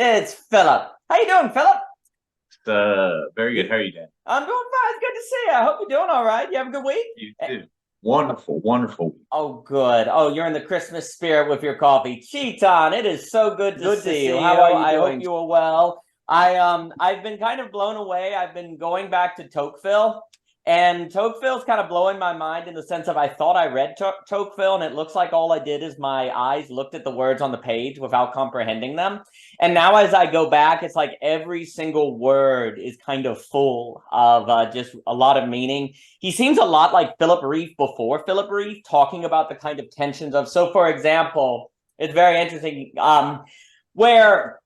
It's Phillip. How you doing, Phillip? Very good. How are you doing? I'm doing fine. It's good to see you. I hope you're doing all right. You have a good week? You too. Wonderful, wonderful. Oh, good. Oh, you're in the Christmas spirit with your coffee. Cheeton, it is so good to see you. How are you I hope you are well. I've been kind of blown away. I've been going back to Tocqueville, and Tocqueville's kind of blowing my mind in the sense of I thought I read Tocqueville, and it looks like all I did is my eyes looked at the words on the page without comprehending them. And now as I go back, it's like every single word is kind of full of just a lot of meaning. He seems a lot like Philip Reef before Philip Reef, talking about the kind of tensions of, so for example, it's very interesting, where,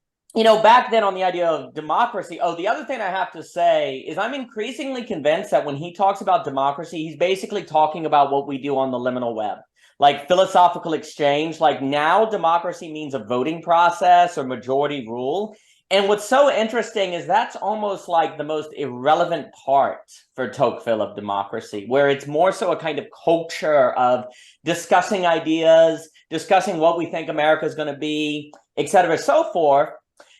back then on the idea of democracy, the other thing I have to say is I'm increasingly convinced that when he talks about democracy, he's basically talking about what we do on the liminal web. Like philosophical exchange, like now democracy means a voting process or majority rule. And what's so interesting is that's almost like the most irrelevant part for Tocqueville of democracy, where it's more so a kind of culture of discussing ideas, discussing what we think America is going to be, et cetera, so forth.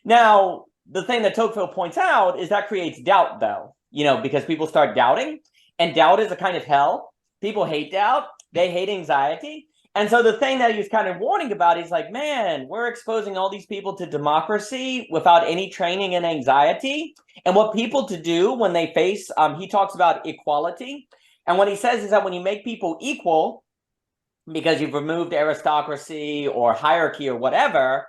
Now, the thing that Tocqueville points out is that creates doubt, though, because people start doubting, and doubt is a kind of hell. People hate doubt. They hate anxiety. And so the thing that he was kind of warning about, he's like, man, we're exposing all these people to democracy without any training in anxiety. And what people to do when they face, he talks about equality. And what he says is that when you make people equal, because you've removed aristocracy or hierarchy or whatever,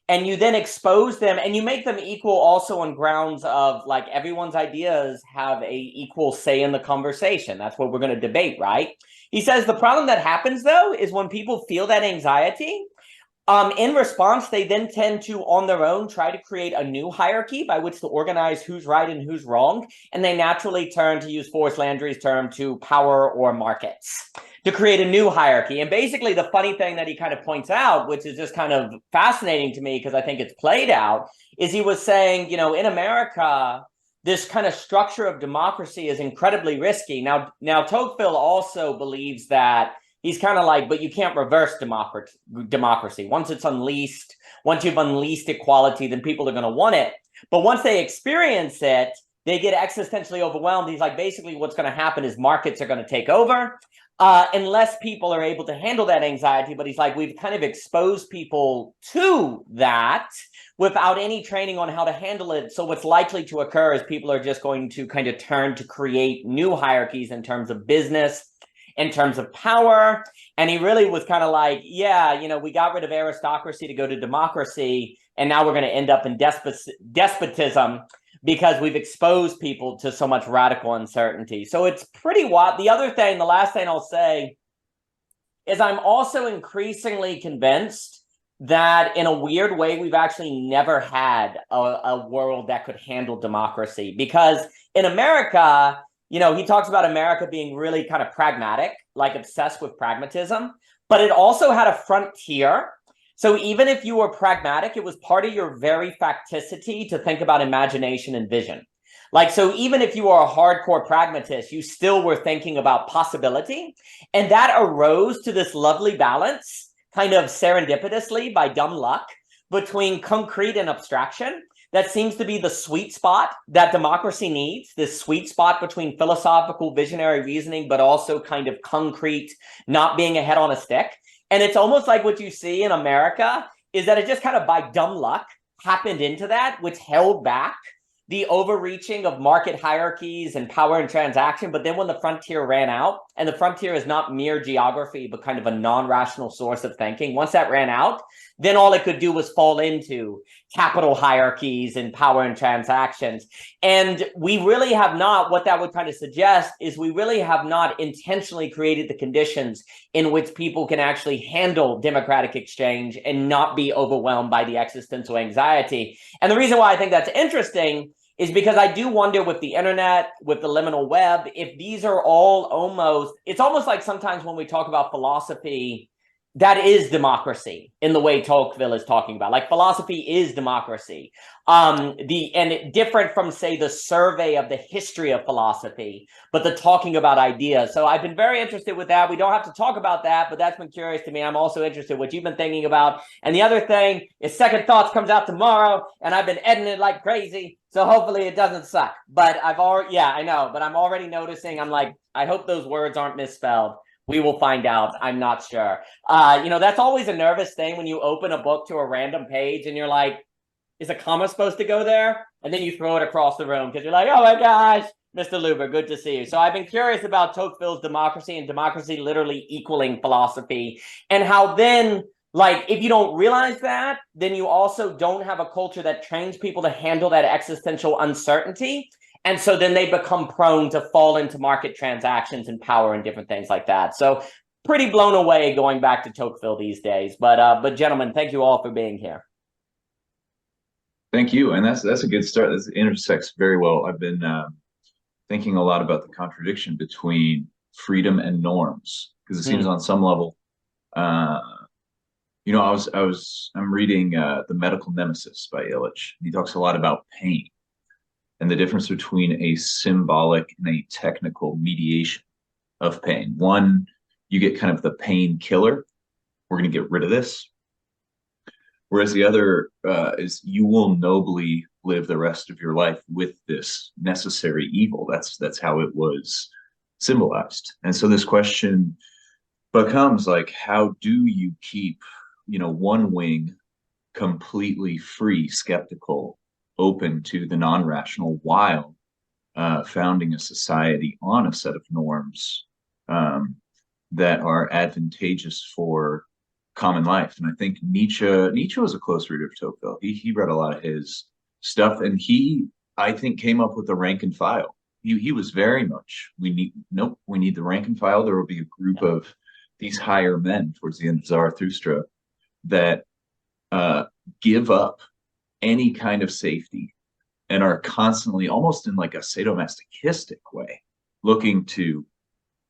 and you then expose them and you make them equal also on grounds of like everyone's ideas have a equal say in the conversation. That's what we're going to debate, right? He says the problem that happens, though, is when people feel that anxiety, in response, they then tend to, on their own, try to create a new hierarchy by which to organize who's right and who's wrong. And they naturally turn, to use Forrest Landry's term, to power or markets to create a new hierarchy. And basically, the funny thing that he kind of points out, which is just kind of fascinating to me because I think it's played out, is he was saying, in America, this kind of structure of democracy is incredibly risky. Now Tocqueville also believes that he's kind of like, but you can't reverse democracy. Once it's unleashed, once you've unleashed equality, then people are going to want it. But once they experience it, they get existentially overwhelmed. He's like, basically what's going to happen is markets are going to take over unless people are able to handle that anxiety. But he's like, we've kind of exposed people to that without any training on how to handle it. So what's likely to occur is people are just going to kind of turn to create new hierarchies in terms of business, in terms of power. And he really was kind of like, yeah, we got rid of aristocracy to go to democracy, and now we're going to end up in despotism because we've exposed people to so much radical uncertainty. So it's pretty wild. The other thing, the last thing I'll say, is I'm also increasingly convinced that in a weird way, we've actually never had a world that could handle democracy. Because in America, he talks about America being really kind of pragmatic, like obsessed with pragmatism, but it also had a frontier. So even if you were pragmatic, it was part of your very facticity to think about imagination and vision. Like, so even if you were a hardcore pragmatist, you still were thinking about possibility. And that arose to this lovely balance, kind of serendipitously by dumb luck, between concrete and abstraction. That seems to be the sweet spot that democracy needs, this sweet spot between philosophical visionary reasoning, but also kind of concrete, not being a head on a stick. And it's almost like what you see in America is that it just kind of by dumb luck happened into that, which held back the overreaching of market hierarchies and power and transaction. But then when the frontier ran out, and the frontier is not mere geography, but kind of a non-rational source of thinking, once that ran out, then all it could do was fall into capital hierarchies and power and transactions. And we really have not, what that would kind of suggest is we really have not intentionally created the conditions in which people can actually handle democratic exchange and not be overwhelmed by the existential anxiety. And the reason why I think that's interesting is because I do wonder with the internet, with the liminal web, if these are all almost, it's almost like sometimes when we talk about philosophy, that is democracy in the way Tocqueville is talking about. Like, philosophy is democracy. Different from, say, the survey of the history of philosophy, but the talking about ideas. So I've been very interested with that. We don't have to talk about that, but that's been curious to me. I'm also interested in what you've been thinking about. And the other thing is Second Thoughts comes out tomorrow, and I've been editing it like crazy. So hopefully it doesn't suck. But I've already, yeah, I know, but I'm already noticing, I'm like, I hope those words aren't misspelled. We will find out. I'm not sure. That's always a nervous thing when you open a book to a random page and you're like, is a comma supposed to go there? And then you throw it across the room because you're like, oh my gosh, Mr. Luber, good to see you. So I've been curious about Tocqueville's democracy and democracy literally equaling philosophy, and how then, like, if you don't realize that, then you also don't have a culture that trains people to handle that existential uncertainty. And so then they become prone to fall into market transactions and power and different things like that. So pretty blown away going back to Tocqueville these days. But gentlemen, thank you all for being here. Thank you. And that's a good start. This intersects very well. I've been thinking a lot about the contradiction between freedom and norms, because it seems on some level, I'm reading The Medical Nemesis by Illich. He talks a lot about pain and the difference between a symbolic and a technical mediation of pain. One, you get kind of the pain killer. We're going to get rid of this. Whereas the other is you will nobly live the rest of your life with this necessary evil. That's how it was symbolized. And so this question becomes like, how do you keep, one wing completely free, skeptical, open to the non-rational, while founding a society on a set of norms that are advantageous for common life? And I think Nietzsche was a close reader of Tocqueville. He read a lot of his stuff, and I think came up with the rank and file. He was very much, we need the rank and file. There will be a group of these higher men towards the end of Zarathustra that give up any kind of safety and are constantly, almost in like a sadomasochistic way, looking to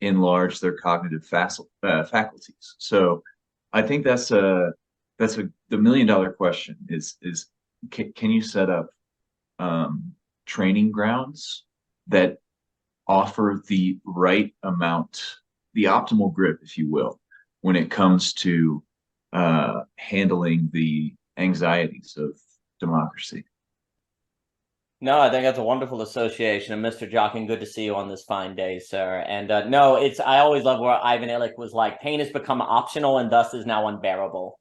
enlarge their cognitive faculties. So I think that's the $1 million question is can you set up training grounds that offer the right amount, the optimal grip, if you will, when it comes to handling the anxieties of democracy? No, I think that's a wonderful association. And Mr. Jockin, good to see you on this fine day, sir. And no, I always love where Ivan Illich was like, pain has become optional and thus is now unbearable.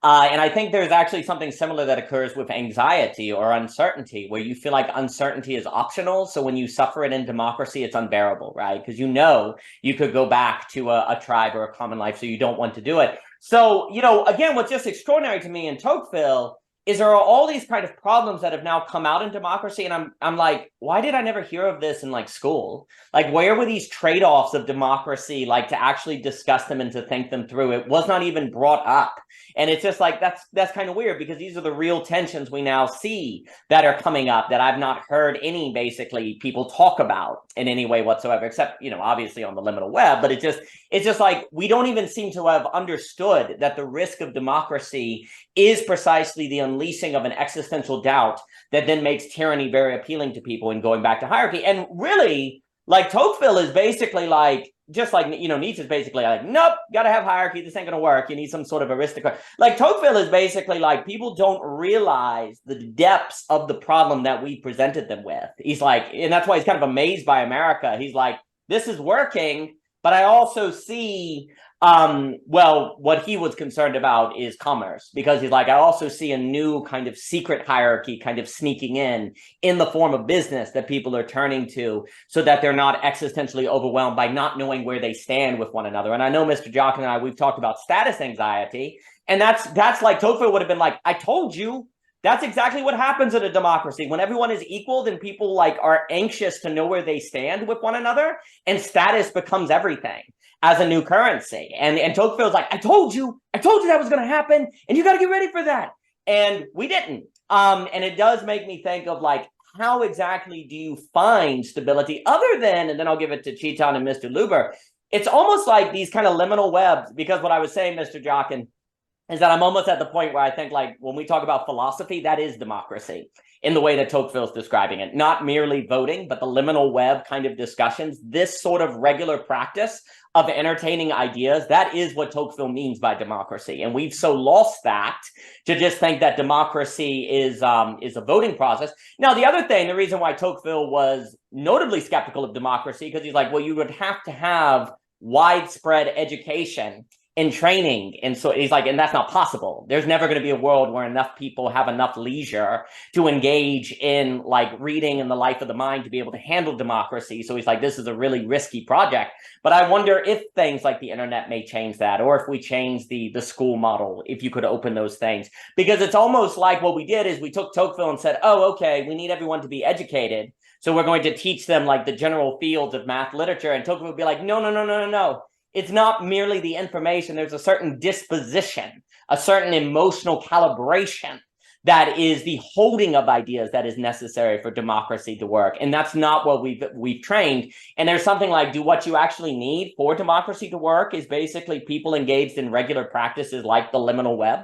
And I think there's actually something similar that occurs with anxiety or uncertainty, where you feel like uncertainty is optional. So when you suffer it in democracy, it's unbearable, right? Because you could go back to a tribe or a common life, so you don't want to do it. So, again, what's just extraordinary to me in Tocqueville is there are all these kind of problems that have now come out in democracy. And I'm like, why did I never hear of this in like school? Like, where were these trade-offs of democracy, like to actually discuss them and to think them through? It was not even brought up. And it's just like, that's kind of weird, because these are the real tensions we now see that are coming up that I've not heard any basically people talk about in any way whatsoever, except, obviously on the liminal web. But it's just like, we don't even seem to have understood that the risk of democracy is precisely the unleashing of an existential doubt that then makes tyranny very appealing to people, and going back to hierarchy. And really, like, Tocqueville is basically like, just like, Nietzsche's basically like, nope, gotta have hierarchy, this ain't gonna work, you need some sort of aristocrat. Like, Tocqueville is basically like, people don't realize the depths of the problem that we presented them with. He's like, and that's why he's kind of amazed by America. He's like, this is working, but I also see, what he was concerned about is commerce, because he's like, I also see a new kind of secret hierarchy kind of sneaking in the form of business that people are turning to, so that they're not existentially overwhelmed by not knowing where they stand with one another. And I know Mr. Jockin and I, we've talked about status anxiety, and that's like, Tocqueville would have been like, I told you. That's exactly what happens in a democracy. When everyone is equal, then people like are anxious to know where they stand with one another, and status becomes everything as a new currency. And Tocqueville's like, I told you that was going to happen, and you got to get ready for that. And we didn't. And it does make me think of like, how exactly do you find stability other than, and then I'll give it to Chiton and Mr. Luber, it's almost like these kind of liminal webs, because what I was saying, Mr. Jockin, is that I'm almost at the point where I think, like, when we talk about philosophy, that is democracy in the way that Tocqueville is describing it. Not merely voting, but the liminal web kind of discussions. This sort of regular practice of entertaining ideas, that is what Tocqueville means by democracy. And we've so lost that to just think that democracy is a voting process. Now, the other thing, the reason why Tocqueville was notably skeptical of democracy, because he's like, well, you would have to have widespread education in training. And so he's like, and that's not possible. There's never going to be a world where enough people have enough leisure to engage in like reading and the life of the mind to be able to handle democracy. So he's like, this is a really risky project. But I wonder if things like the internet may change that, or if we change the school model, if you could open those things. Because it's almost like what we did is we took Tocqueville and said, oh, okay, we need everyone to be educated. So we're going to teach them like the general fields of math literature. And Tocqueville would be like, no. It's not merely the information. There's a certain disposition, a certain emotional calibration that is the holding of ideas that is necessary for democracy to work. And that's not what we've trained. And there's something like, do what you actually need for democracy to work is basically people engaged in regular practices like the liminal web,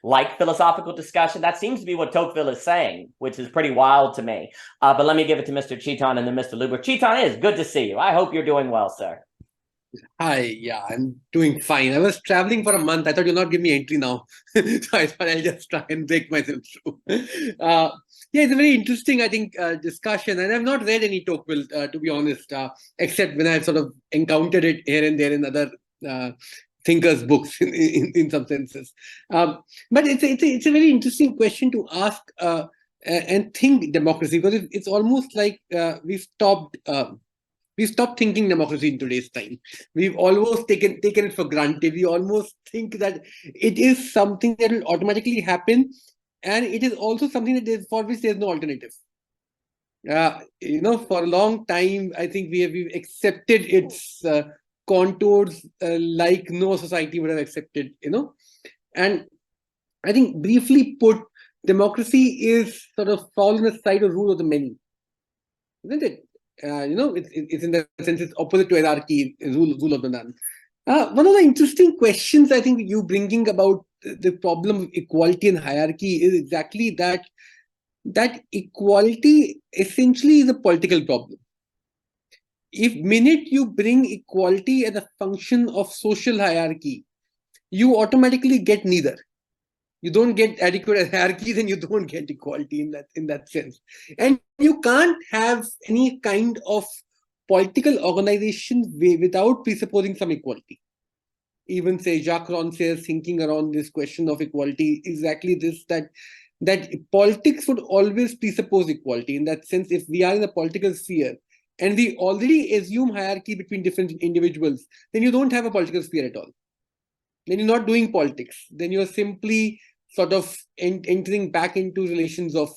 like philosophical discussion. That seems to be what Tocqueville is saying, which is pretty wild to me. But let me give it to Mr. Chetan and then Mr. Luber. Chetan, it is good to see you. I hope you're doing well, sir. Hi, yeah, I'm doing fine. I was traveling for a month. I thought you'll not give me entry now. So I thought I'll just try and break myself through. Yeah, it's a very interesting, I think, discussion. And I've not read any Tocqueville, to be honest, except when I've sort of encountered it here and there in other thinkers' books in some senses. But it's a very interesting question to ask and think democracy, because it's almost like we've stopped thinking democracy in today's time. We've almost taken it for granted. We almost think that it is something that will automatically happen, and it is also something that for which there's no alternative. For a long time, I think we've accepted its contours like no society would have accepted. And I think, briefly put, democracy is sort of fallen aside of rule of the many, isn't it? It's in that sense, it's opposite to hierarchy, rule of the none. One of the interesting questions I think you bringing about the problem of equality and hierarchy is exactly that equality essentially is a political problem. If minute you bring equality as a function of social hierarchy, you automatically get neither. You don't get adequate hierarchy, then you don't get equality in that sense. And you can't have any kind of political organization without presupposing some equality. Even say Jacques Rancière's thinking around this question of equality, exactly this, that politics would always presuppose equality. In that sense, if we are in the political sphere and we already assume hierarchy between different individuals, then you don't have a political sphere at all. Then you're not doing politics. Then you're simply sort of entering back into relations of,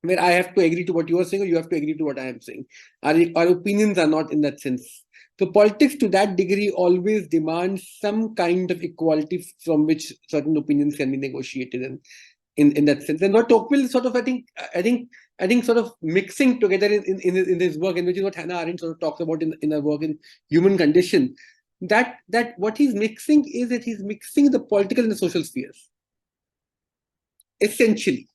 where I have to agree to what you are saying or you have to agree to what I am saying. Our opinions are not in that sense. So politics to that degree always demands some kind of equality from which certain opinions can be negotiated in that sense. And what Tocqueville sort of, I think sort of mixing together in his work, and which is what Hannah Arendt sort of talks about in her work in Human Condition, that what he's mixing is that he's mixing the political and the social spheres. Essentially,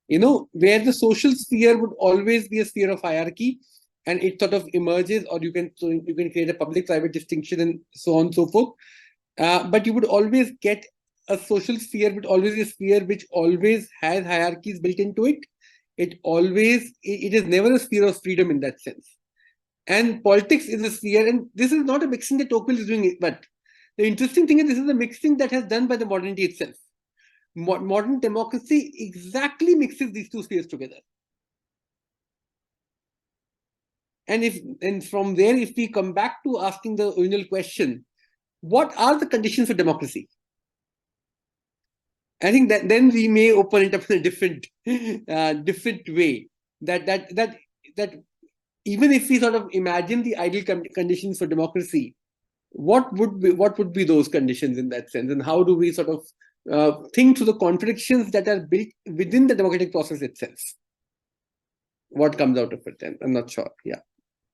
where the social sphere would always be a sphere of hierarchy, and it sort of emerges, or you can create a public-private distinction and so on and so forth. But you would always get a social sphere, but always a sphere which always has hierarchies built into it. It is never a sphere of freedom in that sense. And politics is a sphere, and this is not a mixing that Tocqueville is doing, but the interesting thing is this is a mixing that has done by the modernity itself. Modern democracy exactly mixes these two spheres together. And from there, if we come back to asking the original question, what are the conditions for democracy? I think that then we may open it up in a different way. That even if we sort of imagine the ideal conditions for democracy, what would be those conditions in that sense, and how do we sort of think through the contradictions that are built within the democratic process itself? What comes out of it then? I'm not sure. Yeah.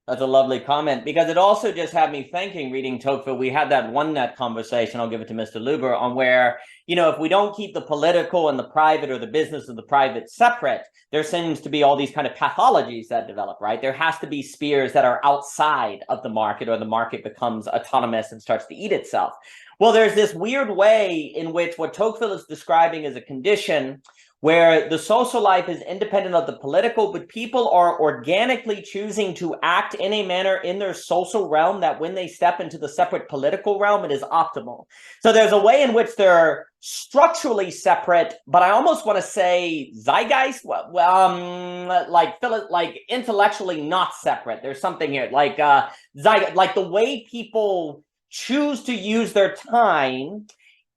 That's a lovely comment, because it also just had me thinking, reading Tocqueville, we had that one net conversation, I'll give it to Mr. Luber, on where, if we don't keep the political and the private, or the business and the private separate, there seems to be all these kind of pathologies that develop, right? There has to be spheres that are outside of the market, or the market becomes autonomous and starts to eat itself. Well, there's this weird way in which what Tocqueville is describing as a condition where the social life is independent of the political, but people are organically choosing to act in a manner in their social realm that when they step into the separate political realm, it is optimal. So there's a way in which they're structurally separate, but I almost want to say zeitgeist, like intellectually not separate. There's something here, like the way people choose to use their time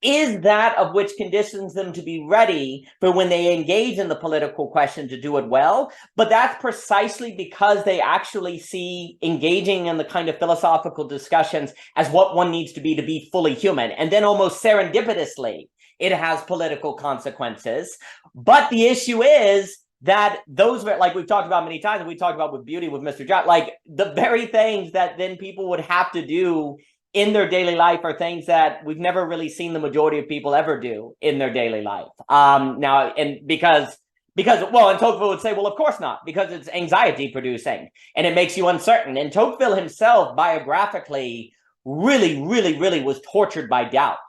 is that of which conditions them to be ready for when they engage in the political question to do it well. But that's precisely because they actually see engaging in the kind of philosophical discussions as what one needs to be fully human. And then almost serendipitously, it has political consequences. But the issue is that those, like we've talked about many times, and we talked about with beauty with Mr. Jockin, like the very things that then people would have to do in their daily life are things that we've never really seen the majority of people ever do in their daily life. Now, and because and Tocqueville would say, well, of course not, because it's anxiety producing and it makes you uncertain. And Tocqueville himself biographically really was tortured by doubt.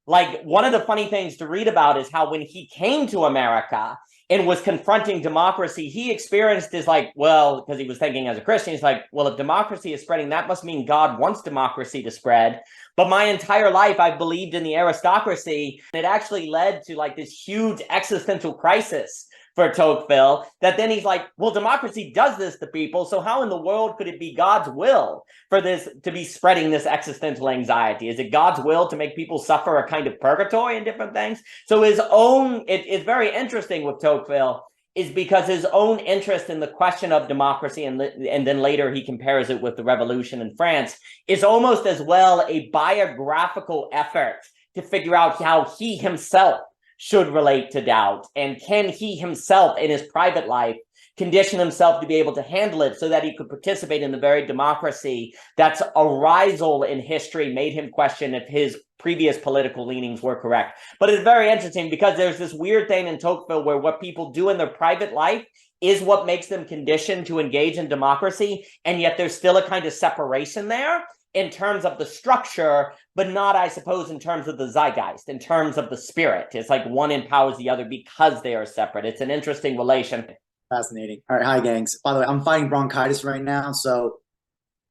Like, one of the funny things to read about is how when he came to America and was confronting democracy, he experienced this because he was thinking as a Christian, he's like, well, if democracy is spreading, that must mean God wants democracy to spread. But my entire life, I've believed in the aristocracy. It actually led to like this huge existential crisis for Tocqueville, that then he's like, well, democracy does this to people, so how in the world could it be God's will for this to be spreading this existential anxiety? Is it God's will to make people suffer a kind of purgatory and different things? So it's very interesting with Tocqueville, is because his own interest in the question of democracy, and then later he compares it with the revolution in France, is almost as well a biographical effort to figure out how he himself should relate to doubt, and can he himself in his private life condition himself to be able to handle it so that he could participate in the very democracy that's arisal in history made him question if his previous political leanings were correct. But it's very interesting because there's this weird thing in Tocqueville where what people do in their private life is what makes them conditioned to engage in democracy, and yet there's still a kind of separation there in terms of the structure, but not, I suppose, in terms of the zeitgeist, in terms of the spirit. It's like one empowers the other because they are separate. It's an interesting relation. Fascinating. All right, hi, gangs. By the way, I'm fighting bronchitis right now, so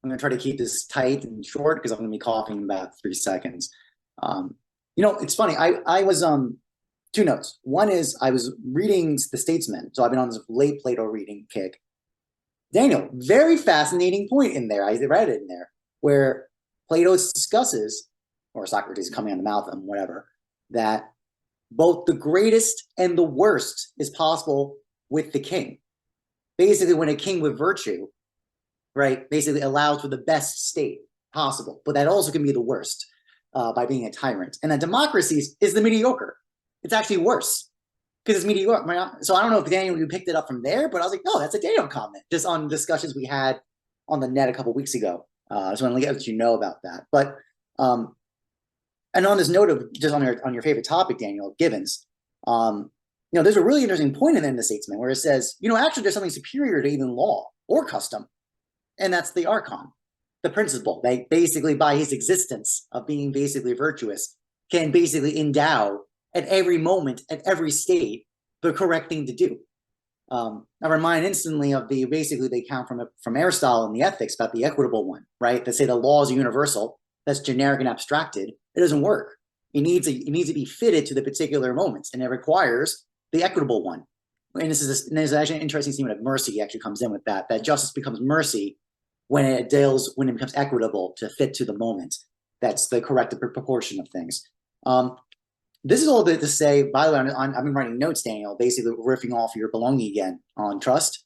I'm going to try to keep this tight and short because I'm going to be coughing in about 3 seconds. It's funny. I was two notes. One is I was reading The Statesman, so I've been on this late Plato reading kick. Daniel, very fascinating point in there. I read it in there, where Plato discusses, or Socrates coming on the mouth and whatever, that both the greatest and the worst is possible with the king. Basically, when a king with virtue, right, basically allows for the best state possible, but that also can be the worst by being a tyrant. And that democracy is the mediocre. It's actually worse because it's mediocre. So I don't know if Daniel, you picked it up from there, but I was like, no, that's a Daniel comment, just on discussions we had on the net a couple of weeks ago. I just want to let you know about that. But and on this note of just on your favorite topic, Daniel, Gibbons, there's a really interesting point in The Statesman where it says, actually there's something superior to even law or custom, and that's the archon, the principle. They basically, by his existence of being basically virtuous, can basically endow at every moment, at every state, the correct thing to do. I remind instantly of they count from Aristotle in the Ethics about the equitable one, right? That say the law is universal, that's generic and abstracted. It doesn't work. It needs to be fitted to the particular moments, and it requires the equitable one. And there's actually an interesting scene of mercy actually comes in with that justice becomes mercy when it becomes equitable to fit to the moment. That's the correct proportion of things. This is all to say, by the way, I've been writing notes, Daniel, basically riffing off your belonging again on trust.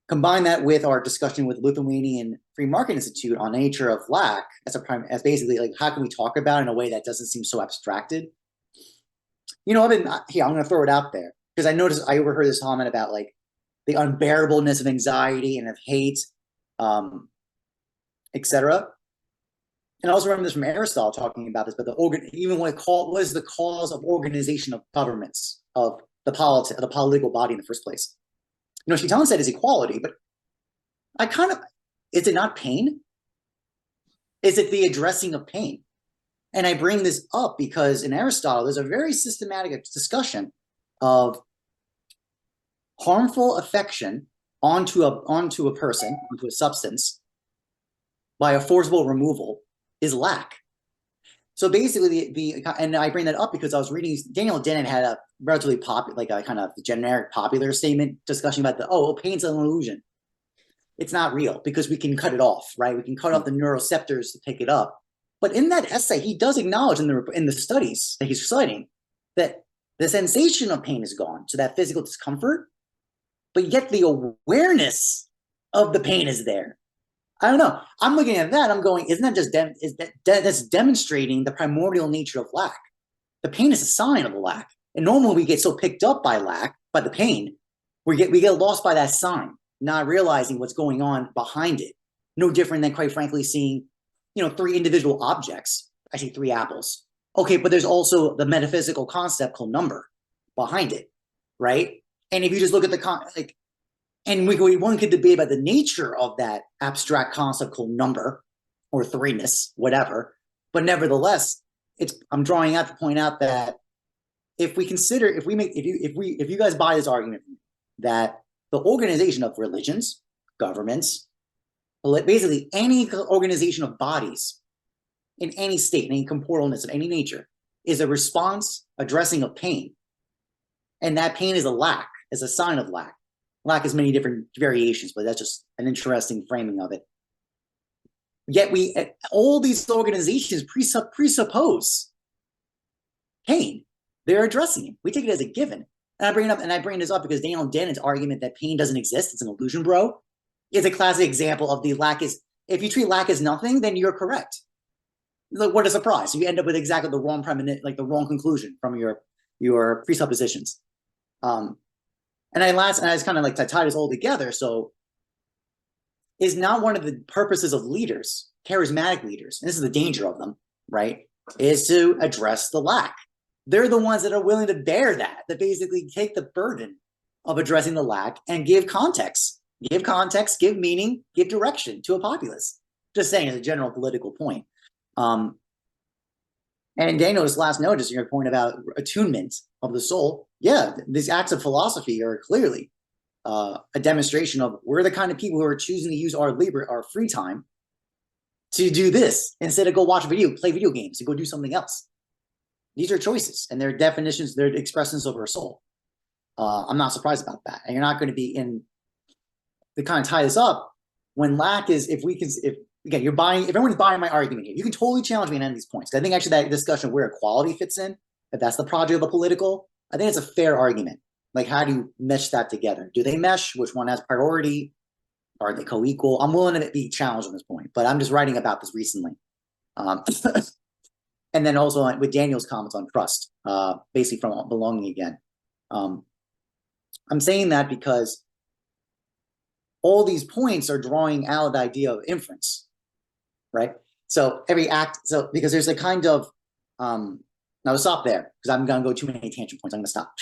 Combine that with our discussion with Lithuanian Free Market Institute on nature of lack as basically like, how can we talk about it in a way that doesn't seem so abstracted? I'm going to throw it out there because I overheard this comment about like the unbearableness of anxiety and of hate, etc. And I also remember this from Aristotle talking about this, but even what is the cause of organization of governments, of the political body in the first place? You know, Shaitan said is equality, but is it not pain? Is it the addressing of pain? And I bring this up because in Aristotle, there's a very systematic discussion of harmful affection onto a person, onto a substance, by a forcible removal is lack. So basically, and I bring that up because I was reading, Daniel Dennett had a relatively popular, like a kind of generic popular statement discussion about pain's an illusion. It's not real because we can cut it off, right? We can cut off the neuroceptors to pick it up. But in that essay, he does acknowledge in the studies that he's citing that the sensation of pain is gone, so that physical discomfort, but yet the awareness of the pain is there. I don't know. I'm looking at that. I'm going, isn't that just that's demonstrating the primordial nature of lack? The pain is a sign of the lack, and normally we get so picked up by lack, by the pain, we get lost by that sign, not realizing what's going on behind it. No different than, quite frankly, seeing, three individual objects. I see three apples. Okay, but there's also the metaphysical concept called number behind it, right? And if you just look at and one could debate about the nature of that abstract concept called number or threeness, whatever. But nevertheless, I'm drawing out to point out that if you guys buy this argument that the organization of religions, governments, basically any organization of bodies in any state, any corporealness of any nature, is a response addressing of pain. And that pain is a lack, is a sign of lack. Lack has many different variations, but that's just an interesting framing of it. Yet all these organizations presuppose pain. They're addressing it. We take it as a given. And I bring this up because Daniel Dennett's argument that pain doesn't exist, it's an illusion, bro, is a classic example of if you treat lack as nothing, then you're correct. Look, what a surprise. You end up with exactly the wrong the wrong conclusion from your presuppositions. And I just kind of to tie this all together. So is not one of the purposes of leaders, charismatic leaders, and this is the danger of them, right, is to address the lack. They're the ones that are willing to bear that basically take the burden of addressing the lack and give context, give meaning, give direction to a populace. Just saying as a general political point. And Daniel's last notice, your point about attunement of the soul. Yeah, these acts of philosophy are clearly a demonstration of we're the kind of people who are choosing to use our free time to do this instead of go play video games, to go do something else. These are choices, and they're definitions, they're expressions of our soul. I'm not surprised about that. And you're not going to be to kind of tie this up when lack is, if everyone's buying my argument here, you can totally challenge me on any of these points. I think actually that discussion where equality fits in, if that's the project of the political, I think it's a fair argument. Like, how do you mesh that together? Do they mesh? Which one has priority? Are they co-equal? I'm willing to be challenged on this point, but I'm just writing about this recently. And then also with Daniel's comments on trust, basically from belonging again. I'm saying that because all these points are drawing out the idea of inference, right? So because there's a kind of, now I'll stop there because I'm going to go too many tangent points. I'm going to stop.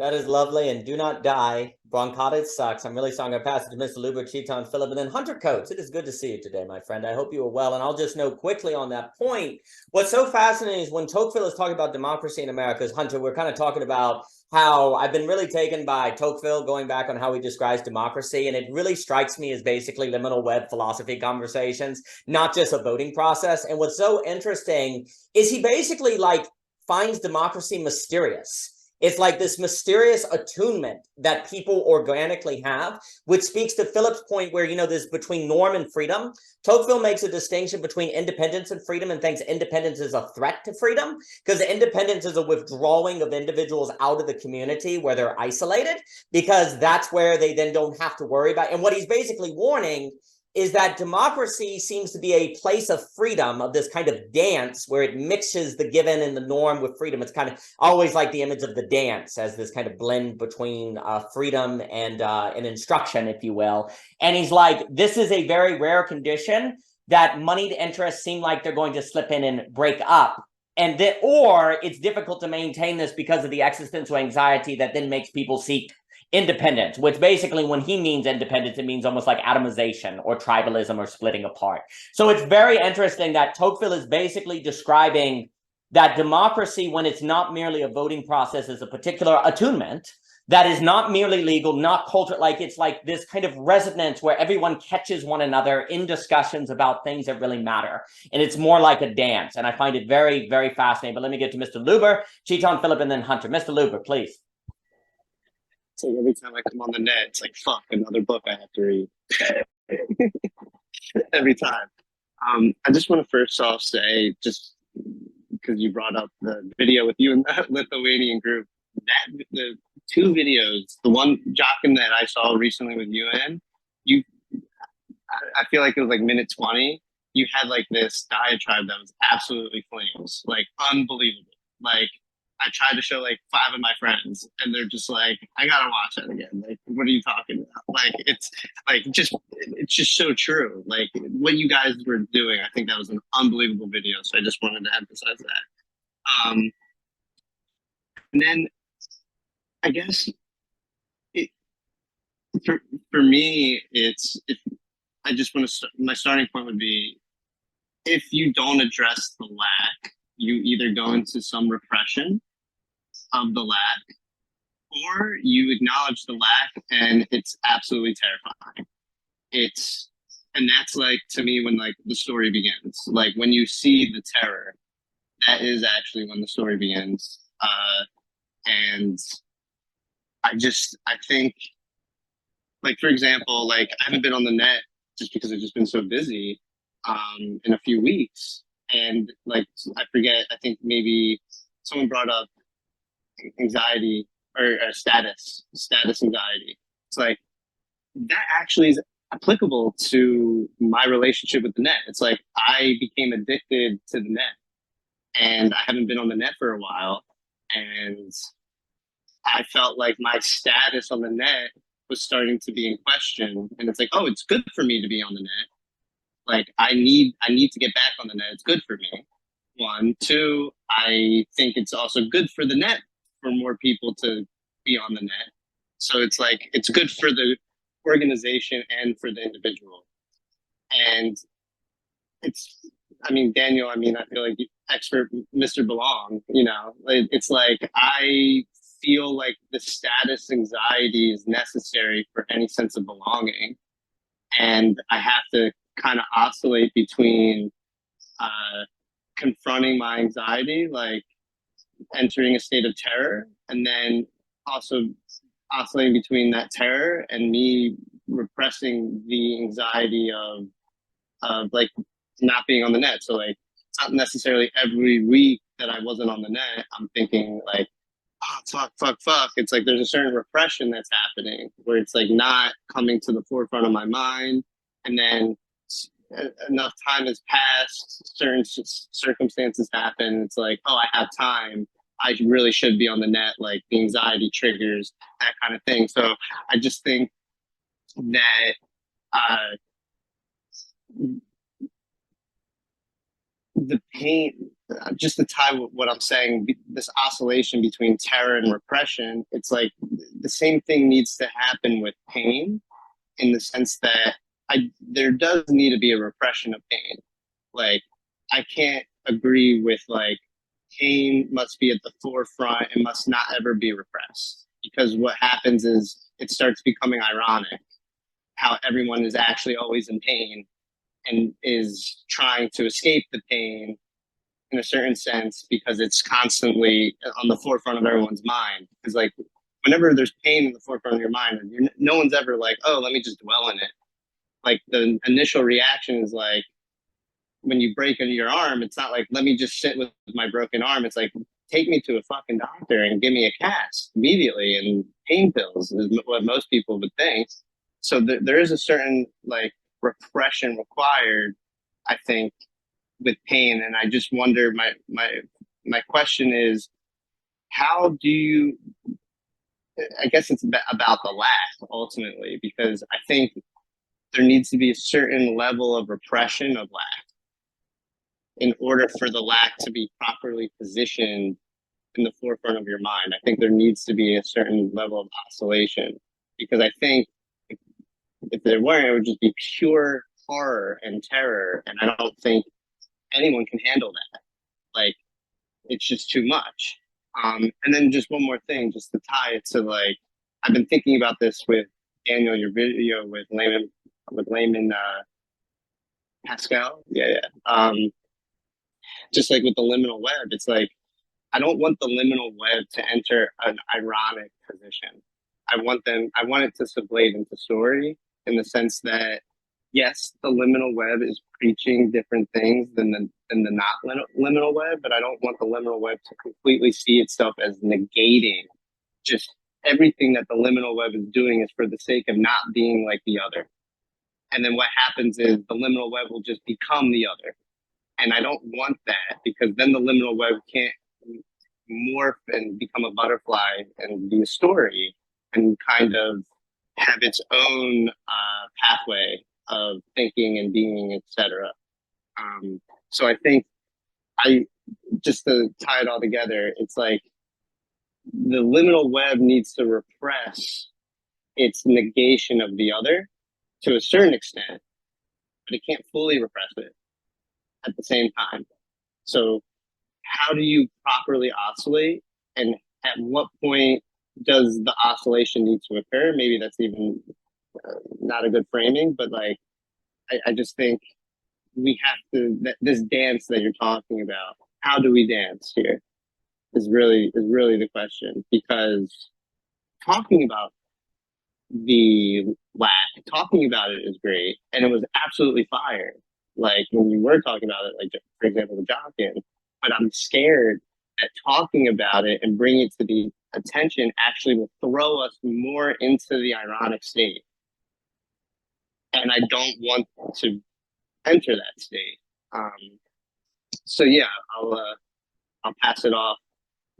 That is lovely. And do not die. Bronchitis sucks. I'm really sorry. I'm going to pass it to Mr. Luber, Cheeton, Phillip, and then Hunter Coates. It is good to see you today, my friend. I hope you are well. And I'll just note quickly on that point, what's so fascinating is when Tocqueville is talking about democracy in America, as Hunter, we're kind of talking about how I've been really taken by Tocqueville going back on how he describes democracy. And it really strikes me as basically liminal web philosophy conversations, not just a voting process. And what's so interesting is he basically finds democracy mysterious. It's like this mysterious attunement that people organically have, which speaks to Philip's point where, this between norm and freedom. Tocqueville makes a distinction between independence and freedom and thinks independence is a threat to freedom because independence is a withdrawing of individuals out of the community where they're isolated because that's where they then don't have to worry about. And what he's basically warning is that democracy seems to be a place of freedom, of this kind of dance where it mixes the given and the norm with freedom. It's kind of always like the image of the dance as this kind of blend between freedom and instruction, if you will. And he's like, this is a very rare condition that moneyed interests seem like they're going to slip in and break up. And that, or it's difficult to maintain this because of the existential anxiety that then makes people seek independence, which basically, when he means independence, it means almost like atomization or tribalism or splitting apart. So it's very interesting that Tocqueville is basically describing that democracy, when it's not merely a voting process, is a particular attunement that is not merely legal, not cultural, like it's like this kind of resonance where everyone catches one another in discussions about things that really matter. And it's more like a dance. And I find it very, very fascinating. But let me get to Mr. Luber, Chiton, Phillip, and then Hunter. Mr. Luber, please. It's like every time I come on the net, it's like, fuck, another book I have to read. Every time. I just want to first off say, just because you brought up the video with you and the Lithuanian group, that the two videos, the one Jockin that I saw recently with you and I feel like it was like minute 20. You had like this diatribe that was absolutely flames, like unbelievable. Like I tried to show like 5 of my friends, and they're just like, I gotta watch that again. Like, what are you talking about? Like, it's just so true. Like what you guys were doing, I think that was an unbelievable video. So I just wanted to emphasize that. And then I guess for me, I just want to, my starting point would be, if you don't address the lack, you either go into some repression of the lack, or you acknowledge the lack, and it's absolutely terrifying. And that's like, to me, when like the story begins, like when you see the terror, that is actually when the story begins. And I think, like, for example, like I haven't been on the net just because I've just been so busy in a few weeks. And like, I forget, I think maybe someone brought up anxiety or status anxiety. It's like, that actually is applicable to my relationship with the net. It's like, I became addicted to the net, and I haven't been on the net for a while. And I felt like my status on the net was starting to be in question. And it's like, oh, it's good for me to be on the net. Like I need to get back on the net. It's good for me. 1, 2, I think it's also good for the net for more people to be on the net. So it's like, it's good for the organization and for the individual. And Daniel, I feel like expert Mr. Belong, it's like, I feel like the status anxiety is necessary for any sense of belonging. And I have to kind of oscillate between confronting my anxiety, like entering a state of terror, and then also oscillating between that terror and me repressing the anxiety of like not being on the net. So like, it's not necessarily every week that I wasn't on the net, I'm thinking like, oh, fuck. It's like there's a certain repression that's happening where it's like not coming to the forefront of my mind. And then enough time has passed, certain circumstances happen. It's like, oh, I have time. I really should be on the net. Like the anxiety triggers, that kind of thing. So I just think that the pain, just to tie what I'm saying, this oscillation between terror and repression, it's like the same thing needs to happen with pain, in the sense that there does need to be a repression of pain. Like, I can't agree with like, pain must be at the forefront and must not ever be repressed. Because what happens is it starts becoming ironic how everyone is actually always in pain and is trying to escape the pain in a certain sense, because it's constantly on the forefront of everyone's mind. Because like, whenever there's pain in the forefront of your mind, no one's ever like, oh, let me just dwell in it. Like the initial reaction is like, when you break your arm, it's not like, let me just sit with my broken arm. It's like, take me to a fucking doctor and give me a cast immediately, and pain pills is what most people would think. So there is a certain like repression required, I think, with pain. And I just wonder, my question is, how do you, I guess it's about the lack ultimately, because I think there needs to be a certain level of repression of lack in order for the lack to be properly positioned in the forefront of your mind. I think there needs to be a certain level of oscillation, because I think if there weren't, it would just be pure horror and terror. And I don't think anyone can handle that. Like, it's just too much. And then just one more thing, just to tie it to, like, I've been thinking about this with Daniel, your video with Layman Pascal. Yeah. Just like with the liminal web, it's like, I don't want the liminal web to enter an ironic position. I want it to sublate into story, in the sense that, yes, the liminal web is preaching different things than the not liminal web, but I don't want the liminal web to completely see itself as negating just everything that the liminal web is doing is for the sake of not being like the other. And then what happens is the liminal web will just become the other. And I don't want that, because then the liminal web can't morph and become a butterfly and be a story and kind of have its own pathway of thinking and being, etc. So I think, just to tie it all together, it's like the liminal web needs to repress its negation of the other to a certain extent, but it can't fully repress it at the same time. So how do you properly oscillate, and at what point does the oscillation need to occur? Maybe that's even not a good framing, but like, I just think we have to, this dance that you're talking about, how do we dance here is really the question. Because talking about the lack, talking about it is great, and it was absolutely fire, like when you were talking about it, like, for example, with Jockin. But I'm scared that talking about it and bringing it to the attention actually will throw us more into the ironic state. And I don't want to enter that state. So yeah, I'll pass it off.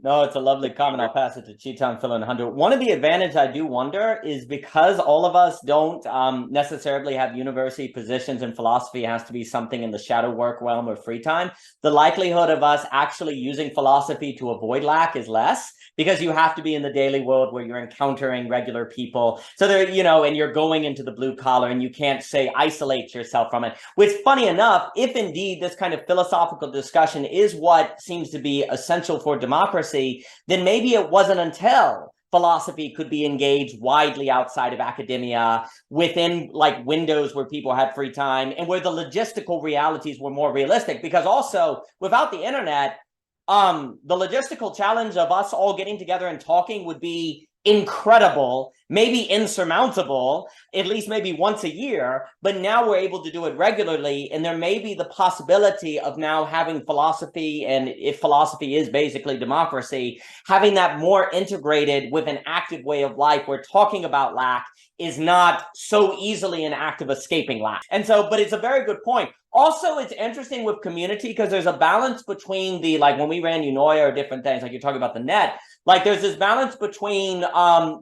No, it's a lovely comment. I'll pass it to Cheetan, Phil, and Hunter. One of the advantages I do wonder is, because all of us don't necessarily have university positions, and philosophy has to be something in the shadow work realm or free time, the likelihood of us actually using philosophy to avoid lack is less, because you have to be in the daily world where you're encountering regular people. So there, and you're going into the blue collar, and you can't say isolate yourself from it. Which, funny enough, if indeed this kind of philosophical discussion is what seems to be essential for democracy, then maybe it wasn't until philosophy could be engaged widely outside of academia, within like windows where people had free time, and where the logistical realities were more realistic. Because also, without the internet, the logistical challenge of us all getting together and talking would be incredible, maybe insurmountable, at least maybe once a year. But now we're able to do it regularly, and there may be the possibility of now having philosophy, and if philosophy is basically democracy, having that more integrated with an active way of life, where talking about lack is not so easily an act of escaping lack. And so, but it's a very good point. Also, it's interesting with community, because there's a balance between the, like when we ran Eunoia or different things, like you're talking about the net, like there's this balance between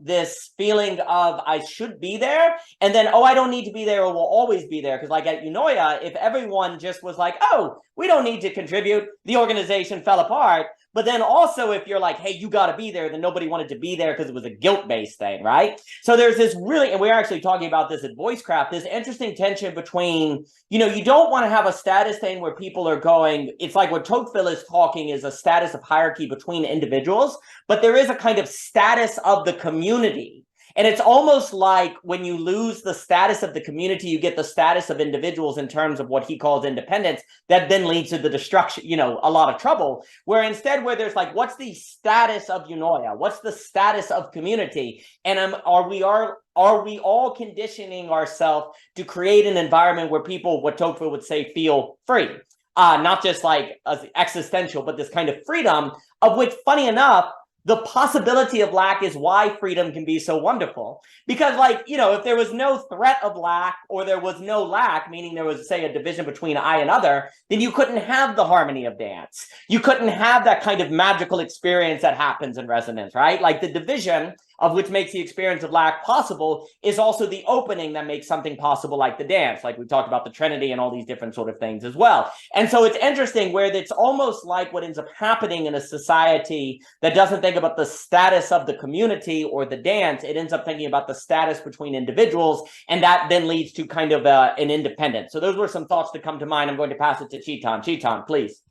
this feeling of I should be there, and then, oh, I don't need to be there, or will always be there. Because like at Eunoia, if everyone just was like, oh, we don't need to contribute, the organization fell apart. But then also, if you're like, hey, you got to be there, then nobody wanted to be there because it was a guilt-based thing, right? So there's this really, and we're actually talking about this at Voicecraft, this interesting tension between, you don't want to have a status thing where people are going, it's like what Tocqueville is talking is a status of hierarchy between individuals, but there is a kind of status of the community. And it's almost like when you lose the status of the community, you get the status of individuals in terms of what he calls independence, that then leads to the destruction, a lot of trouble. Where instead, where there's like, what's the status of Eunoia? What's the status of community? And are we all conditioning ourselves to create an environment where people, what Tocqueville would say, feel free? Not just like existential, but this kind of freedom, of which, funny enough, the possibility of lack is why freedom can be so wonderful. Because, like, you know, if there was no threat of lack, or there was no lack, meaning there was, say, a division between I and other, then you couldn't have the harmony of dance. You couldn't have that kind of magical experience that happens in resonance, right? Like, the division of which makes the experience of lack possible is also the opening that makes something possible, like the dance, like we talked about the Trinity and all these different sort of things as well. And so it's interesting where it's almost like what ends up happening in a society that doesn't think about the status of the community or the dance. It ends up thinking about the status between individuals, and that then leads to kind of an independence. So those were some thoughts that come to mind. I'm going to pass it to Chetan. Chetan, please.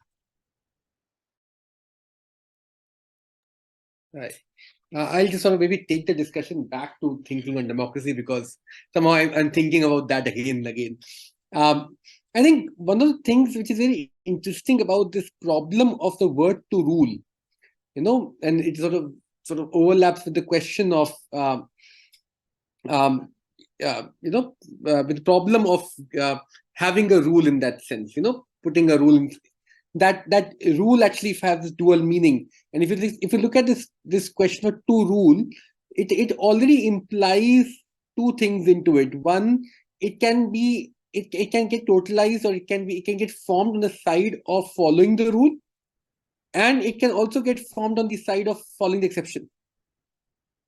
Right. I'll just sort of maybe take the discussion back to thinking on democracy, because somehow I'm thinking about that again and again. I think one of the things which is very interesting about this problem of the word to rule, you know, and it sort of overlaps with the question of, with the problem of having a rule in that sense, you know, putting a rule in. That rule actually has dual meaning, and if you look at this question of to rule, it already implies two things into it. One, it can get totalized, or it can get formed on the side of following the rule, and it can also get formed on the side of following the exception.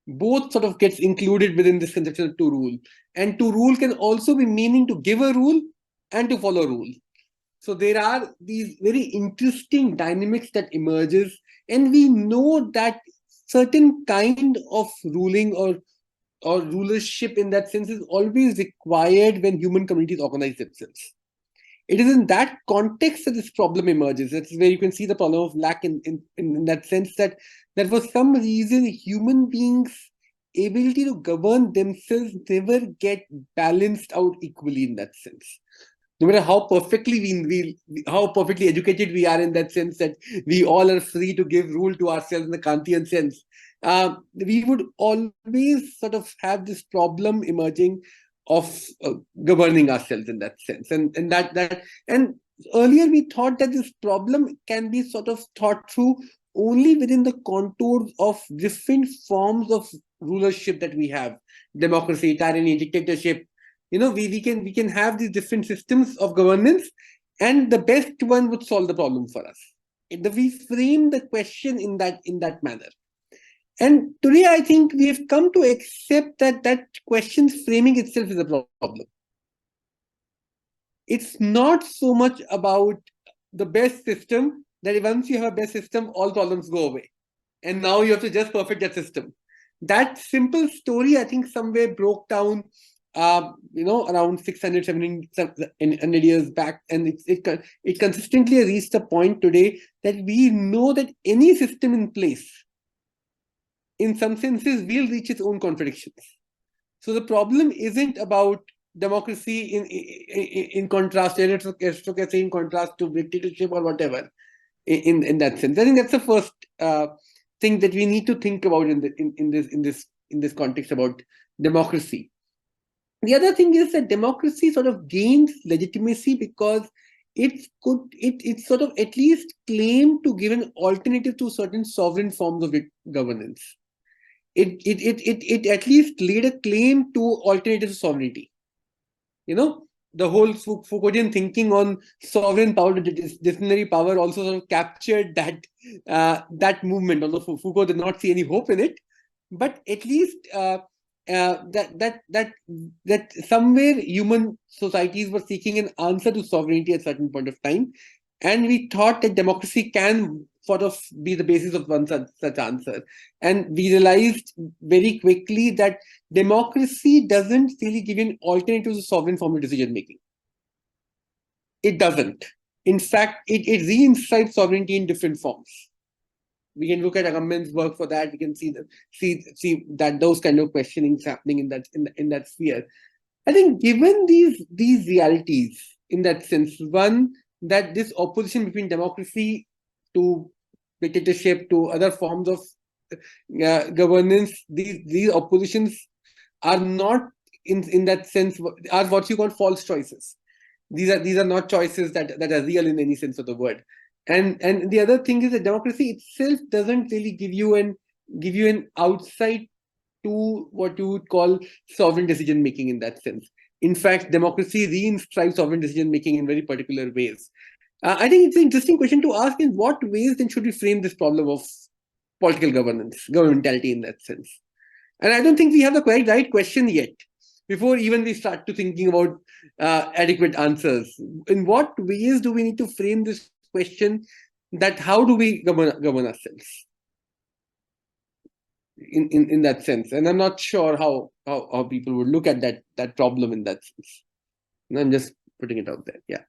Both sort of gets included within this conception of to rule, and to rule can also be meaning to give a rule and to follow a rule. So there are these very interesting dynamics that emerges, and we know that certain kind of ruling or rulership in that sense is always required when human communities organize themselves. It is in that context that this problem emerges. That's where you can see the problem of lack in that sense, that for some reason human beings' ability to govern themselves never get balanced out equally in that sense. No matter how perfectly how perfectly educated we are in that sense, that we all are free to give rule to ourselves in the Kantian sense, we would always sort of have this problem emerging of governing ourselves in that sense. And earlier we thought that this problem can be sort of thought through only within the contours of different forms of rulership that we have: democracy, tyranny, dictatorship. You know, we can have these different systems of governance, and the best one would solve the problem for us. We frame the question in that manner. And today, I think we have come to accept that question's framing itself is a problem. It's not so much about the best system, that once you have a best system, all problems go away, and now you have to just perfect that system. That simple story, I think, somewhere broke down around 600, 700 years back, and it consistently reached a point today that we know that any system in place, in some senses, will reach its own contradictions. So the problem isn't about democracy in contrast, aristocracy in contrast to dictatorship or whatever. In that sense, I think that's the first thing that we need to think about in this context about democracy. The other thing is that democracy sort of gains legitimacy because it sort of at least claim to give an alternative to certain sovereign forms of governance. It at least laid a claim to alternative sovereignty. You know, the whole Foucauldian thinking on sovereign power to disciplinary power also sort of captured that movement. Although Foucault did not see any hope in it, but at least that somewhere human societies were seeking an answer to sovereignty at a certain point of time, and we thought that democracy can sort of be the basis of one such answer. And we realized very quickly that democracy doesn't really give an alternative to sovereign form of decision making. It doesn't. In fact, it reinscribes sovereignty in different forms. We can look at Agamben's work for that. We can see that those kind of questionings happening in that sphere. I think given these realities, in that sense, one, that this opposition between democracy to dictatorship to other forms of governance, these oppositions are not in that sense are what you call false choices. These are not choices that are real in any sense of the word. And the other thing is that democracy itself doesn't really give you an give you an outside to what you would call sovereign decision making in that sense. In fact, democracy reinscribes sovereign decision making in very particular ways. I think it's an interesting question to ask: in what ways then should we frame this problem of political governance, governmentality in that sense? And I don't think we have the quite right question yet, before even we start to thinking about adequate answers. In what ways do we need to frame this question, that how do we govern ourselves in that sense? And I'm not sure how people would look at that problem in that sense. And I'm just putting it out there. Yeah.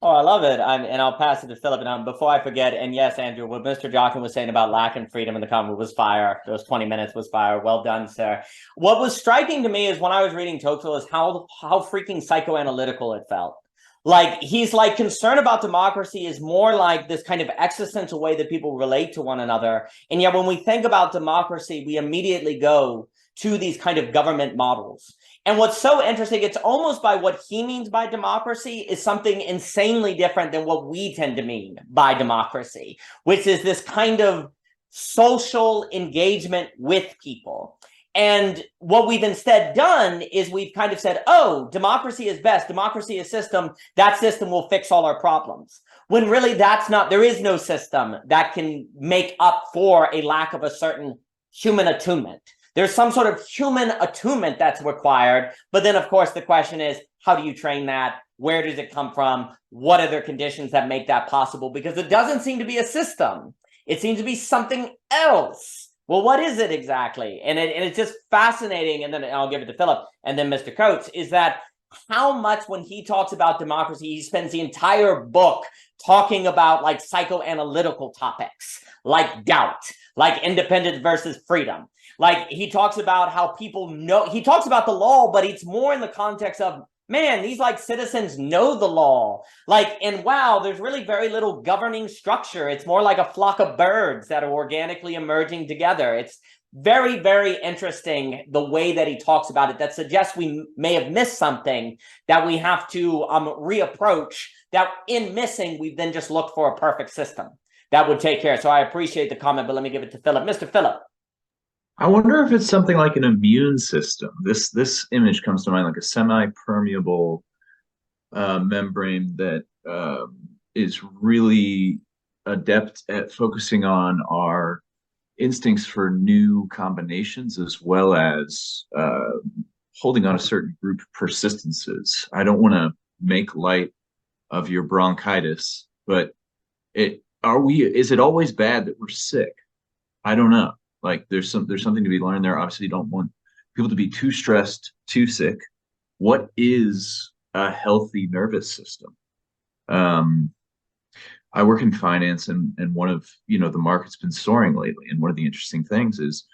Oh, I love it. And I'll pass it to Philip. And before I forget, and yes, Andrew, what Mr. Jockin was saying about lack of freedom in the comment was fire. Those 20 minutes was fire. Well done, sir. What was striking to me is when I was reading Tocqueville is how freaking psychoanalytical it felt. Like, he's like, concern about democracy is more like this kind of existential way that people relate to one another. And yet when we think about democracy, we immediately go to these kind of government models. And what's so interesting, it's almost by what he means by democracy is something insanely different than what we tend to mean by democracy, which is this kind of social engagement with people. And what we've instead done is we've kind of said, oh, democracy is best. Democracy is system. That system will fix all our problems. When really that's not, there is no system that can make up for a lack of a certain human attunement. There's some sort of human attunement that's required. But then, of course, the question is, how do you train that? Where does it come from? What are the conditions that make that possible? Because it doesn't seem to be a system. It seems to be something else. Well, what is it exactly? And it's just fascinating. And then I'll give it to Philip and then Mr. Coates, is that how much when he talks about democracy, he spends the entire book talking about like psychoanalytical topics, like doubt, like independence versus freedom. Like, he talks about how people know, he talks about the law, but it's more in the context of, man, these like citizens know the law. Like, and wow, there's really very little governing structure. It's more like a flock of birds that are organically emerging together. It's very, very interesting the way that he talks about it, that suggests we may have missed something that we have to reapproach, that in missing, we've then just looked for a perfect system that would take care. So I appreciate the comment, but let me give it to Philip. Mr. Philip. I wonder if it's something like an immune system. This image comes to mind, like a semi-permeable membrane that is really adept at focusing on our instincts for new combinations, as well as holding on a certain group persistences. I don't want to make light of your bronchitis, but is it always bad that we're sick? I don't know. Like, there's something to be learned there. Obviously, you don't want people to be too stressed, too sick. What is a healthy nervous system? I work in finance, and one of, the market's been soaring lately. And one of the interesting things is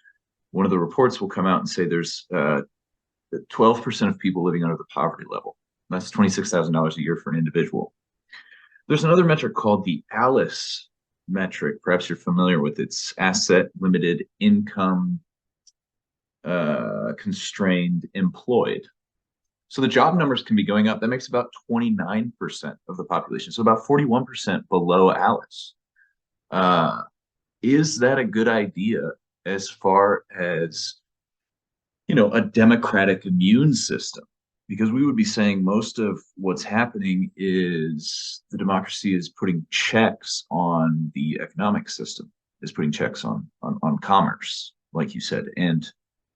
one of the reports will come out and say there's 12% of people living under the poverty level. That's $26,000 a year for an individual. There's another metric called the ALICE metric. Perhaps you're familiar with it. It's asset limited income constrained employed. So the job numbers can be going up. That makes about 29% of the population. So about 41% below ALICE. Is that a good idea as far as, a democratic immune system? Because we would be saying most of what's happening is the democracy is putting checks on the economic system, is putting checks on commerce, like you said. And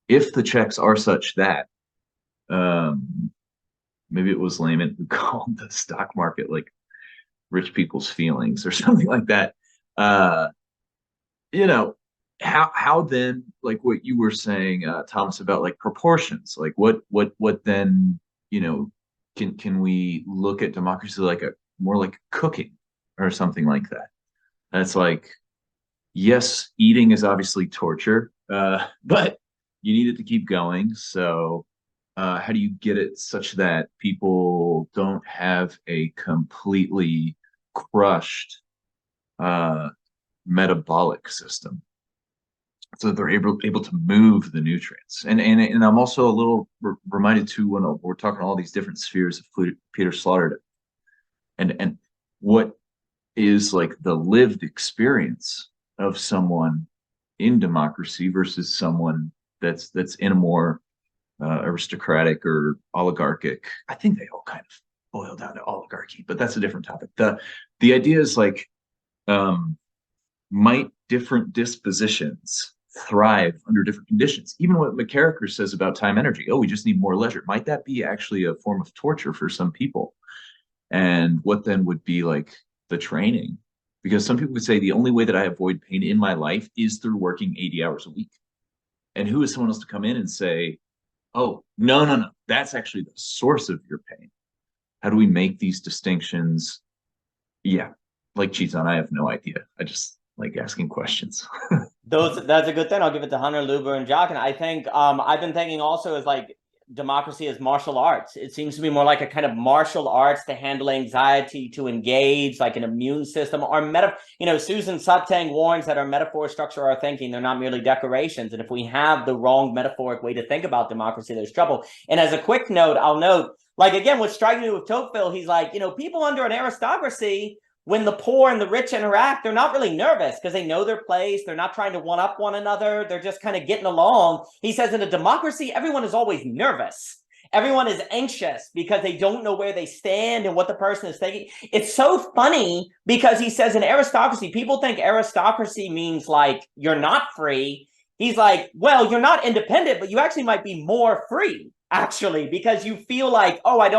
if the checks are such that, maybe it was Lehman who called the stock market like rich people's feelings or something like that. How then, like what you were saying, Thomas, about like proportions, like what then, can we look at democracy like more like cooking or something like that? And it's like, yes, eating is obviously torture, but you need it to keep going. So how do you get it such that people don't have a completely crushed metabolic system, so that they're able to move the nutrients? And I'm also a little reminded too, when we're talking all these different spheres of Peter Sloterdijk, and what is like the lived experience of someone in democracy versus someone that's in a more aristocratic or oligarchic. I think they all kind of boil down to oligarchy, but that's a different topic. The idea is like, might different dispositions thrive under different conditions? Even what McCarricker says about time energy, oh, we just need more leisure. Might that be actually a form of torture for some people? And what then would be like the training? Because some people would say the only way that I avoid pain in my life is through working 80 hours a week. And who is someone else to come in and say, oh, no, that's actually the source of your pain? How do we make these distinctions? Yeah, like Cheeton, I have no idea. I just like asking questions. That's a good thing. I'll give it to Hunter, Luber, and Jockin. I think I've been thinking also is like democracy as martial arts. It seems to be more like a kind of martial arts to handle anxiety, to engage like an immune system. Our Susan Sontag warns that our metaphors structure our thinking. They're not merely decorations. And if we have the wrong metaphoric way to think about democracy, there's trouble. And as a quick note, I'll note, like, again, what's striking me with Tocqueville, he's like, people under an aristocracy, when the poor and the rich interact, they're not really nervous because they know their place. They're not trying to one-up one another. They're just kind of getting along. He says in a democracy, everyone is always nervous. Everyone is anxious because they don't know where they stand and what the person is thinking. It's so funny because he says in aristocracy, people think aristocracy means like you're not free. He's like, well, you're not independent, but you actually might be more free, actually, because you feel like, oh, I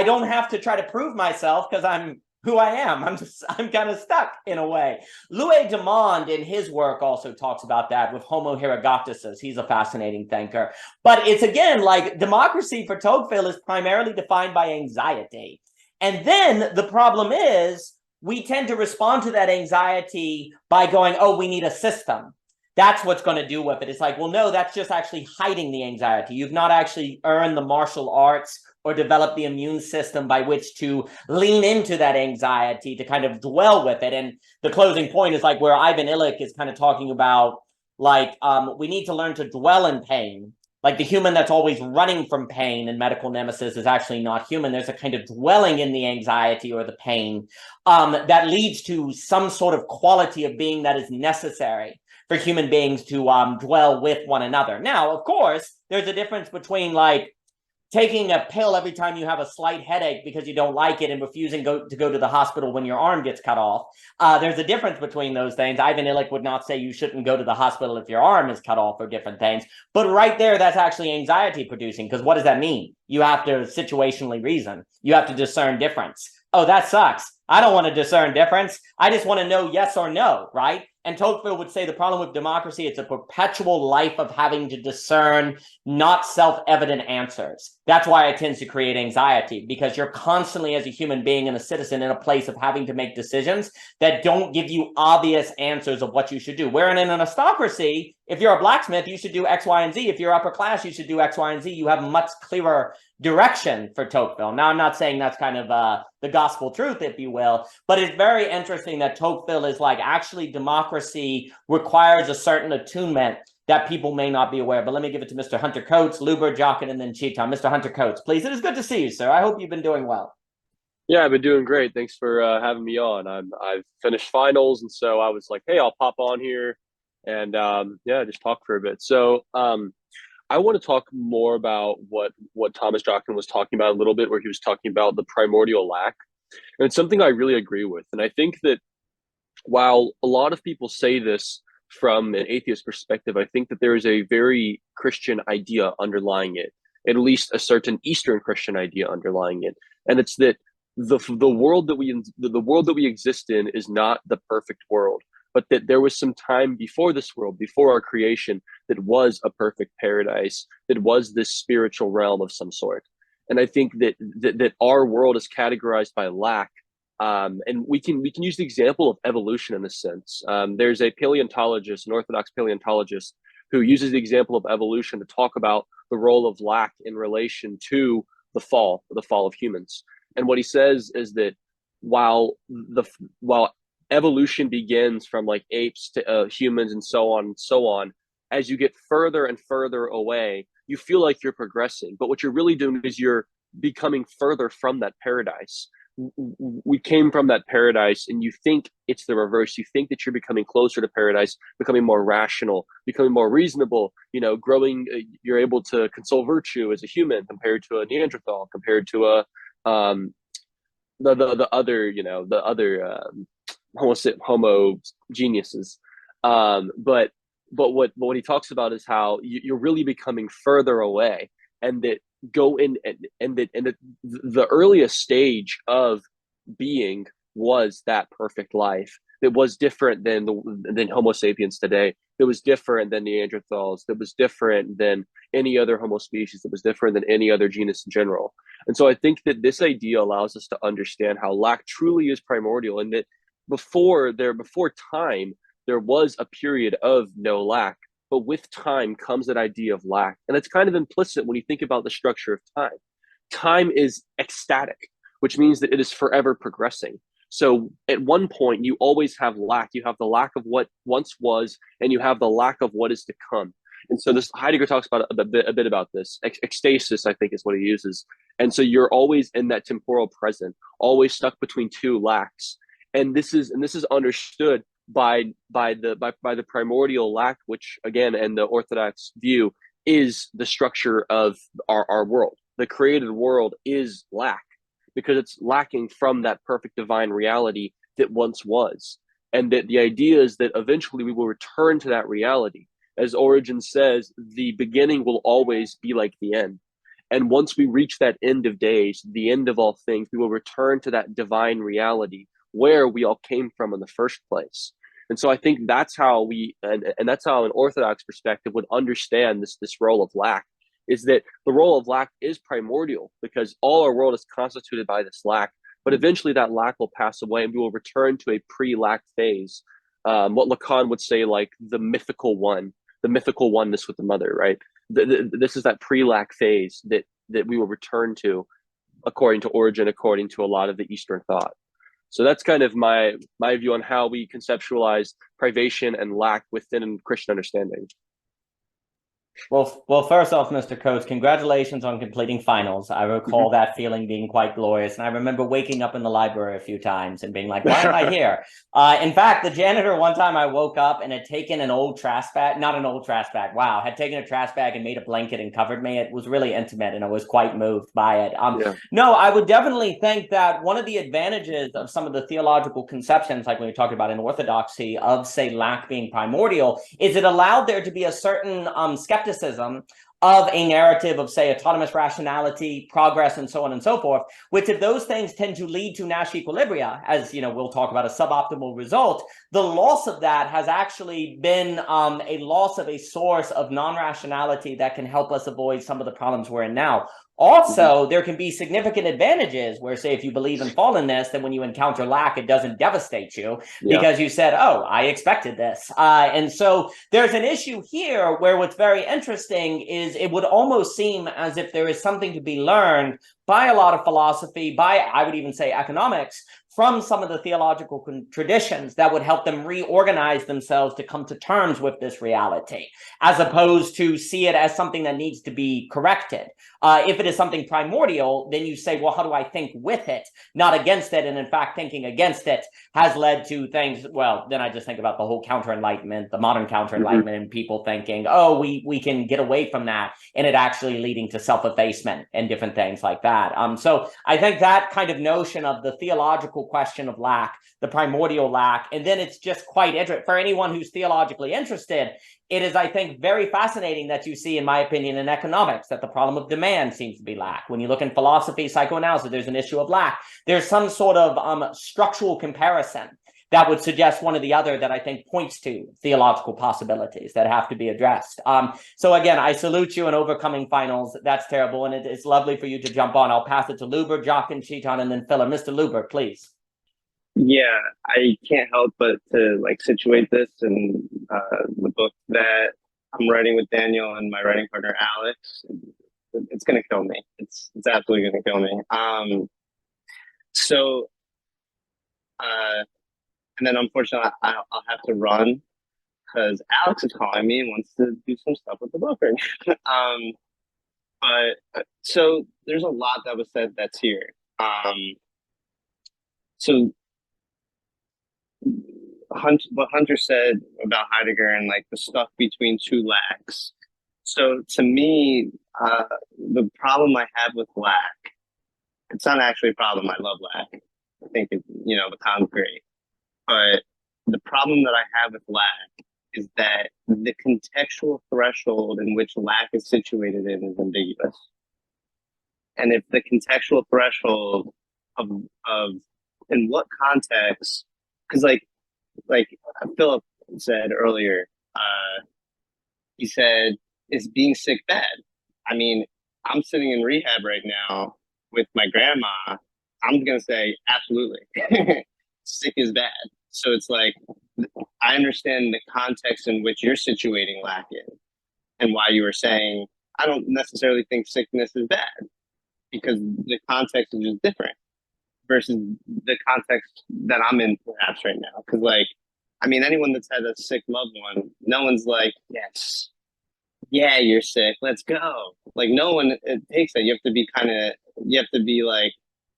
don't have to try to prove myself because I'm who I am. I'm kind of stuck in a way. Louis Dumond in his work also talks about that with Homo Herogoptesis. He's a fascinating thinker. But it's again like democracy for Tocqueville is primarily defined by anxiety. And then the problem is we tend to respond to that anxiety by going, oh, we need a system. That's what's going to do with it. It's like, well, no, that's just actually hiding the anxiety. You've not actually earned the martial arts or developed the immune system by which to lean into that anxiety, to kind of dwell with it. And the closing point is like where Ivan Illich is kind of talking about, like, we need to learn to dwell in pain. Like the human that's always running from pain and medical nemesis is actually not human. There's a kind of dwelling in the anxiety or the pain that leads to some sort of quality of being that is necessary for human beings to dwell with one another. Now, of course, there's a difference between like taking a pill every time you have a slight headache because you don't like it and refusing to go to the hospital when your arm gets cut off. There's a difference between those things. Ivan Illich would not say you shouldn't go to the hospital if your arm is cut off or different things. But right there, that's actually anxiety producing, because what does that mean? You have to situationally reason. You have to discern difference. Oh, that sucks. I don't want to discern difference. I just want to know yes or no, right? And Tocqueville would say the problem with democracy, it's a perpetual life of having to discern not self-evident answers. That's why it tends to create anxiety, because you're constantly, as a human being and a citizen, in a place of having to make decisions that don't give you obvious answers of what you should do. Wherein in an aristocracy, if you're a blacksmith, you should do X, Y, and Z. If you're upper class, you should do X, Y, and Z. You have much clearer direction for Tocqueville. Now, I'm not saying that's kind of the gospel truth, if you will, but it's very interesting that Tocqueville is like, actually, democracy requires a certain attunement that people may not be aware of. But let me give it to Mr. Hunter Coates, Luber, Jockin, and then Cheeton. Mr. Hunter Coates, please. It is good to see you, sir. I hope you've been doing well. Yeah, I've been doing great. Thanks for having me on. I've finished finals, and so I was like, hey, I'll pop on here and just talk for a bit. So I want to talk more about what Thomas Jockin was talking about a little bit, where he was talking about the primordial lack. And it's something I really agree with. And I think that while a lot of people say this from an atheist perspective, I think that there is a very Christian idea underlying it, at least a certain Eastern Christian idea underlying it. And it's that the world that we exist in is not the perfect world, but that there was some time before this world, before our creation, that was a perfect paradise, that was this spiritual realm of some sort. And I think that our world is categorized by lack. And we can use the example of evolution in this sense. There's a paleontologist, an Orthodox paleontologist, who uses the example of evolution to talk about the role of lack in relation to the fall of humans. And what he says is that while evolution begins from like apes to humans and so on, as you get further and further away, you feel like you're progressing. But what you're really doing is you're becoming further from that paradise. we came from that paradise, and you think it's the reverse. You think that you're becoming closer to paradise, becoming more rational, becoming more reasonable, growing, you're able to console virtue as a human compared to a Neanderthal, compared to a the other homo geniuses. But what he talks about is how you're really becoming further away, and that go in and the earliest stage of being was that perfect life that was different than Homo sapiens today, that was different than Neanderthals, that was different than any other Homo species, that was different than any other genus in general. And so I think that this idea allows us to understand how lack truly is primordial, and that before time there was a period of no lack. But with time comes that idea of lack. And it's kind of implicit when you think about the structure of time. Time is ecstatic, which means that it is forever progressing. So at one point, you always have lack. You have the lack of what once was, and you have the lack of what is to come. And so this Heidegger talks about a bit about this. Ecstasis, I think, is what he uses. And so you're always in that temporal present, always stuck between two lacks. And this is understood by the primordial lack, which again, in the Orthodox view, is the structure of our world. The created world is lack, because it's lacking from that perfect divine reality that once was. And that the idea is that eventually we will return to that reality. As Origen says, the beginning will always be like the end. And once we reach that end of days, the end of all things, we will return to that divine reality where we all came from in the first place. And so I think that's how and that's how an Orthodox perspective would understand this role of lack, is that the role of lack is primordial, because all our world is constituted by this lack. But eventually that lack will pass away, and we will return to a pre-lack phase. What Lacan would say, like the mythical oneness with the mother, right? This is that pre-lack phase that we will return to, according to Origen, according to a lot of the Eastern thought. So that's kind of my view on how we conceptualize privation and lack within Christian understanding. Well, first off, Mr. Coates, congratulations on completing finals. I recall that feeling being quite glorious. And I remember waking up in the library a few times and being like, why am I here? In fact, the janitor, one time I woke up and had taken an old trash bag, not an old trash bag, wow, had taken a trash bag and made a blanket and covered me. It was really intimate, and I was quite moved by it. No, I would definitely think that one of the advantages of some of the theological conceptions, like when we talked about in orthodoxy, of, say, lack being primordial, is it allowed there to be a certain skepticism of a narrative of, say, autonomous rationality, progress, and so on and so forth, which, if those things tend to lead to Nash equilibria, as we'll talk about, a suboptimal result, the loss of that has actually been a loss of a source of non-rationality that can help us avoid some of the problems we're in now. Also, there can be significant advantages where, say, if you believe in fallenness, then when you encounter lack, it doesn't devastate you because you said, oh, I expected this. And so there's an issue here where what's very interesting is it would almost seem as if there is something to be learned by a lot of philosophy, by, I would even say, economics, from some of the theological traditions that would help them reorganize themselves to come to terms with this reality, as opposed to see it as something that needs to be corrected. If it is something primordial, then you say, well, how do I think with it, not against it? And in fact, thinking against it has led to things, well, then I just think about the whole counter-enlightenment, the modern counter-enlightenment, and people thinking, oh, we can get away from that, and it actually leading to self-effacement and different things like that. So I think that kind of notion of the theological question of lack, the primordial lack, and then it's just quite interesting for anyone who's theologically interested. It is, I think, very fascinating that you see, in my opinion, in economics, that the problem of demand seems to be lack. When you look in philosophy, psychoanalysis, there's an issue of lack. There's some sort of structural comparison that would suggest one or the other that I think points to theological possibilities that have to be addressed. So again, I salute you in overcoming finals. That's terrible, and it's lovely for you to jump on. I'll pass it to Luber, Jockin, Cheaton, and then Phillip. Mr. Luber, please. Yeah, I can't help but to situate this in the book that I'm writing with Daniel and my writing partner Alex. It's gonna kill me. It's absolutely gonna kill me. And then unfortunately I'll have to run because Alex is calling me and wants to do some stuff with the book right now. So there's a lot that was said that's here. So what Hunter said about Heidegger and like the stuff between two lacks. So to me, the problem I have with lack, it's not actually a problem. I love lack. I think it, the concrete. But the problem that I have with lack is that the contextual threshold in which lack is situated in is ambiguous. And if the contextual threshold of in what context, because like Phillip said earlier, he said, is being sick bad? I mean, I'm sitting in rehab right now with my grandma. I'm going to say, absolutely. Sick is bad. So it's like, I understand the context in which you're situating lack in and why you were saying, I don't necessarily think sickness is bad because the context is just different versus the context that I'm in perhaps right now. Because like, I mean, anyone that's had a sick loved one, no one's like, yes, yeah, you're sick, let's go. Like no one it takes that. You have to be like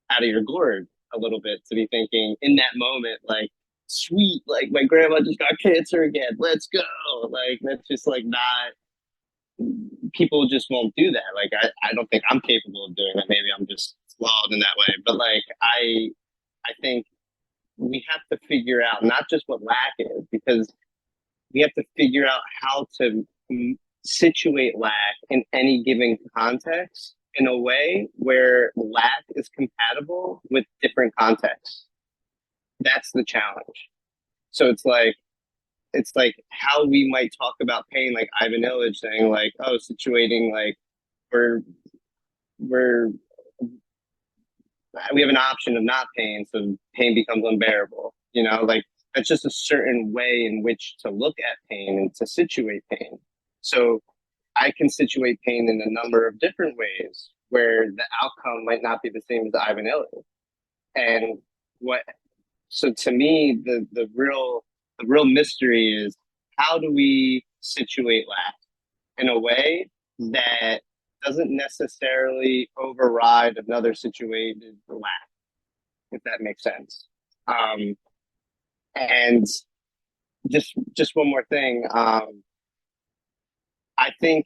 out of your gourd a little bit to be thinking in that moment, like, sweet, like my grandma just got cancer again, let's go. Like that's just like not, people just won't do that. Like I don't think I'm capable of doing that. Maybe I'm just flawed in that way. But like I think we have to figure out not just what lack is, because we have to figure out how to situate lack in any given context in a way where lack is compatible with different contexts. That's the challenge. So it's like how we might talk about pain, like Ivan Illich saying like, oh, situating like we have an option of not pain, so pain becomes unbearable. Like that's just a certain way in which to look at pain and to situate pain. So I can situate pain in a number of different ways where the outcome might not be the same as Ivan Illich. And so to me, the real mystery is how do we situate lack in a way that doesn't necessarily override another situated lack, if that makes sense. And just one more thing. I think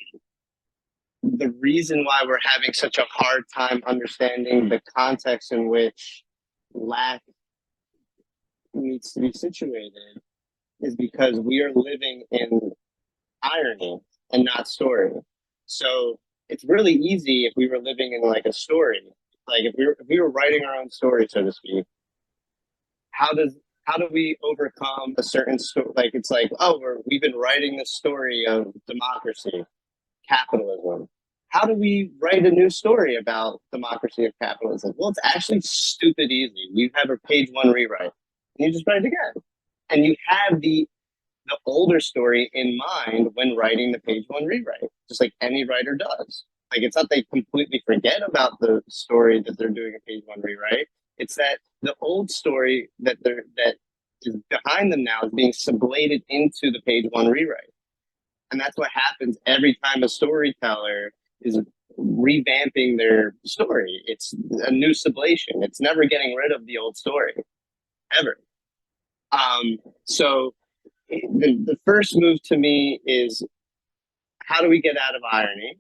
the reason why we're having such a hard time understanding the context in which lack needs to be situated is because we are living in irony and not story. So it's really easy if we were living in like a story, like if we were writing our own story, so to speak. How do we overcome a certain story? Like it's like, oh, we've been writing the story of democracy, capitalism. How do we write a new story about democracy of capitalism? Well, it's actually stupid easy. You have a page one rewrite, and you just write it again, and you have the older story in mind when writing the page one rewrite, just like any writer does. Like it's not they completely forget about the story that they're doing a page one rewrite. It's that the old story that is behind them now is being sublated into the page one rewrite. And that's what happens every time a storyteller is revamping their story. It's a new sublation. It's never getting rid of the old story, ever. So the first move to me is how do we get out of irony,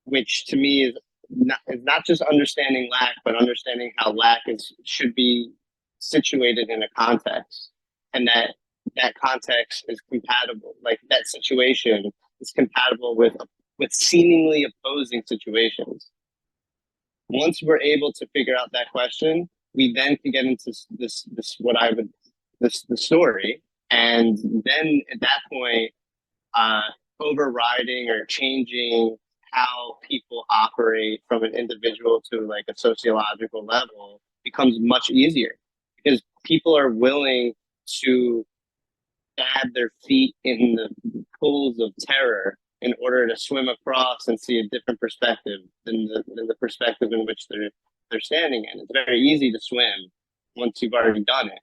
which to me is not just understanding lack, but understanding how lack should be situated in a context, and that context is compatible, like that situation is compatible with seemingly opposing situations. Once we're able to figure out that question, we then can get into the story, and then at that point, overriding or changing how people operate from an individual to like a sociological level becomes much easier, because people are willing to stab their feet in the pools of terror in order to swim across and see a different perspective than the perspective in which they're standing in. It's very easy to swim once you've already done it.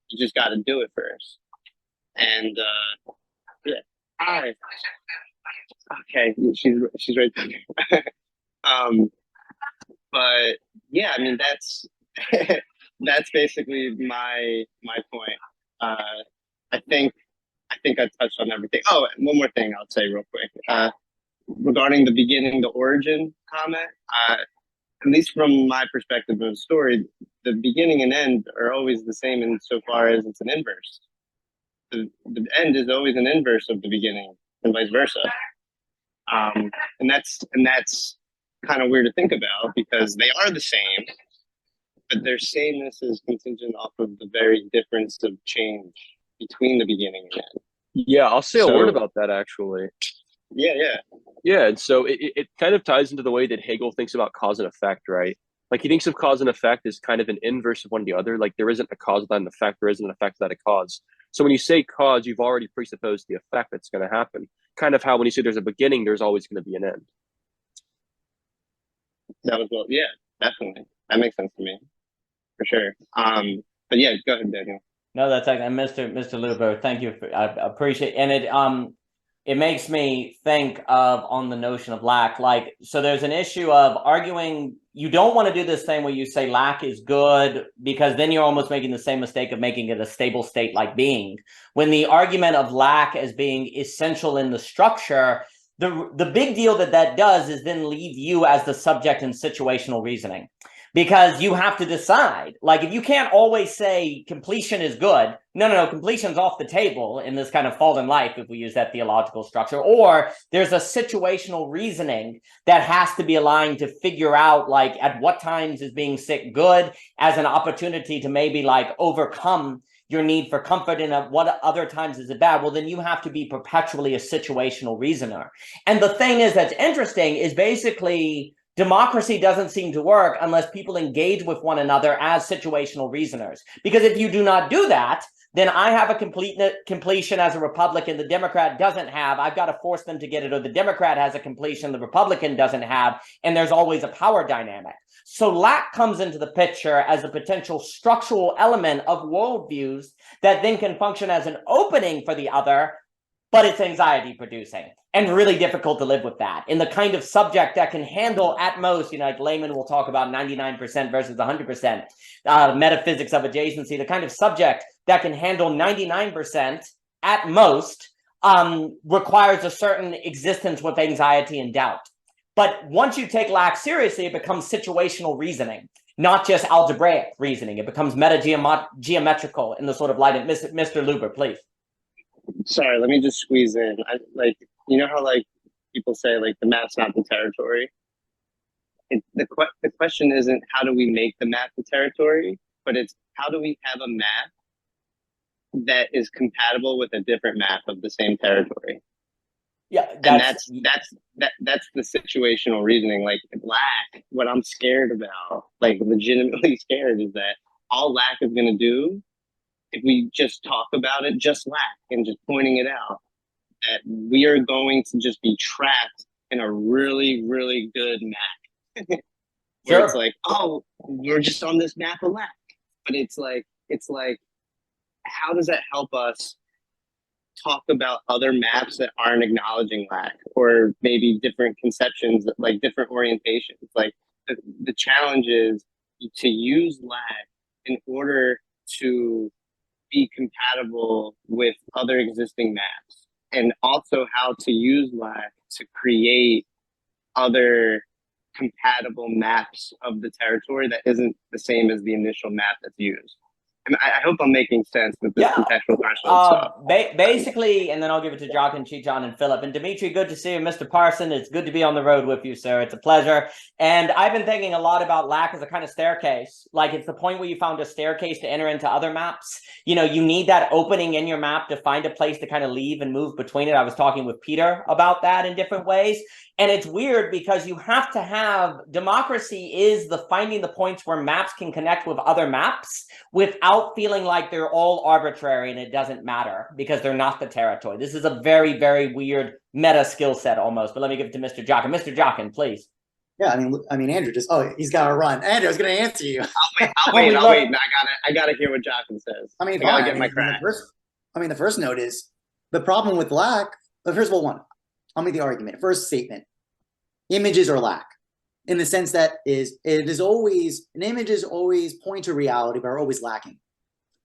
You just got to do it first. And yeah, okay, she's right there. But yeah, I mean that's that's basically my point. I think I touched on everything. Oh, and one more thing I'll say real quick. Regarding the beginning, the origin comment, at least from my perspective of the story, the beginning and end are always the same insofar as it's an inverse. The end is always an inverse of the beginning, and vice versa. And that's kind of weird to think about because they are the same, but their sameness is contingent off of the very difference of change between the beginning and end. Yeah, I'll say a word about that actually. Yeah, and so it kind of ties into the way that Hegel thinks about cause and effect, right? Like he thinks of cause and effect as kind of an inverse of one the other. Like there isn't a cause without an effect, there isn't an effect without a cause. So when you say cause, you've already presupposed the effect that's going to happen. Kind of how when you say there's a beginning, there's always going to be an end. That was yeah, definitely. That makes sense to me, for sure. But yeah, go ahead, Daniel. No, that's excellent, Mr. Luber. Thank you. I appreciate, and it makes me think of on the notion of lack. Like, so there's an issue of arguing. You don't want to do this thing where you say lack is good because then you're almost making the same mistake of making it a stable state like being. When the argument of lack as being essential in the structure, the big deal that does is then leave you as the subject in situational reasoning. Because you have to decide, like if you can't always say completion is good, no, completion's off the table in this kind of fallen life, if we use that theological structure, or there's a situational reasoning that has to be aligned to figure out like at what times is being sick good as an opportunity to maybe like overcome your need for comfort and at what other times is it bad. Well, then you have to be perpetually a situational reasoner. And the thing is that's interesting is basically democracy doesn't seem to work unless people engage with one another as situational reasoners. Because if you do not do that, then I have a completion as a Republican the Democrat doesn't have. I've got to force them to get it, or the Democrat has a completion the Republican doesn't have, and there's always a power dynamic. So lack comes into the picture as a potential structural element of worldviews that then can function as an opening for the other, but it's anxiety producing and really difficult to live with that in the kind of subject that can handle at most, like layman will talk about 99% versus 100%, metaphysics of adjacency, the kind of subject that can handle 99% at most requires a certain existence with anxiety and doubt. But once you take lack seriously, it becomes situational reasoning, not just algebraic reasoning. It becomes meta-geometrical in the sort of light. And Mr. Luber, please. Sorry, let me just squeeze in. You know how like people say like the map's not the territory? The question isn't how do we make the map the territory, but it's how do we have a map that is compatible with a different map of the same territory? Yeah, that's the situational reasoning. Like lack, what I'm scared about, like legitimately scared, is that all lack is going to do, if we just talk about it, just lack and just pointing it out, that we are going to just be trapped in a really, really good map. Where it's like, oh, we're just on this map of lack. But it's like, how does that help us talk about other maps that aren't acknowledging lack, or maybe different conceptions, like different orientations? Like the challenge is to use lack in order to be compatible with other existing maps, and also how to use lack to create other compatible maps of the territory that isn't the same as the initial map that's used. And I hope I'm making sense with this contextual threshold. Basically, and then I'll give it to Jockin, Chichon, and Philip. And Dimitri, good to see you. Mr. Parsons, it's good to be on the road with you, sir. It's a pleasure. And I've been thinking a lot about lack as a kind of staircase. Like it's the point where you found a staircase to enter into other maps. You need that opening in your map to find a place to kind of leave and move between it. I was talking with Peter about that in different ways. And it's weird because you have to have, democracy is the finding the points where maps can connect with other maps without feeling like they're all arbitrary and it doesn't matter because they're not the territory. This is a very, very weird meta skill set almost. But let me give it to Mr. Jockin. Mr. Jockin, please. Yeah, I mean, Andrew he's got to run. Andrew, I was going to answer you. I'll wait. I gotta hear what Jockin says. I mean, I gotta get my crack. The first note is the problem with lack. First of all, I'll make the argument. First statement: images are lack. in the sense that it is always, an image is always point to reality, but are always lacking.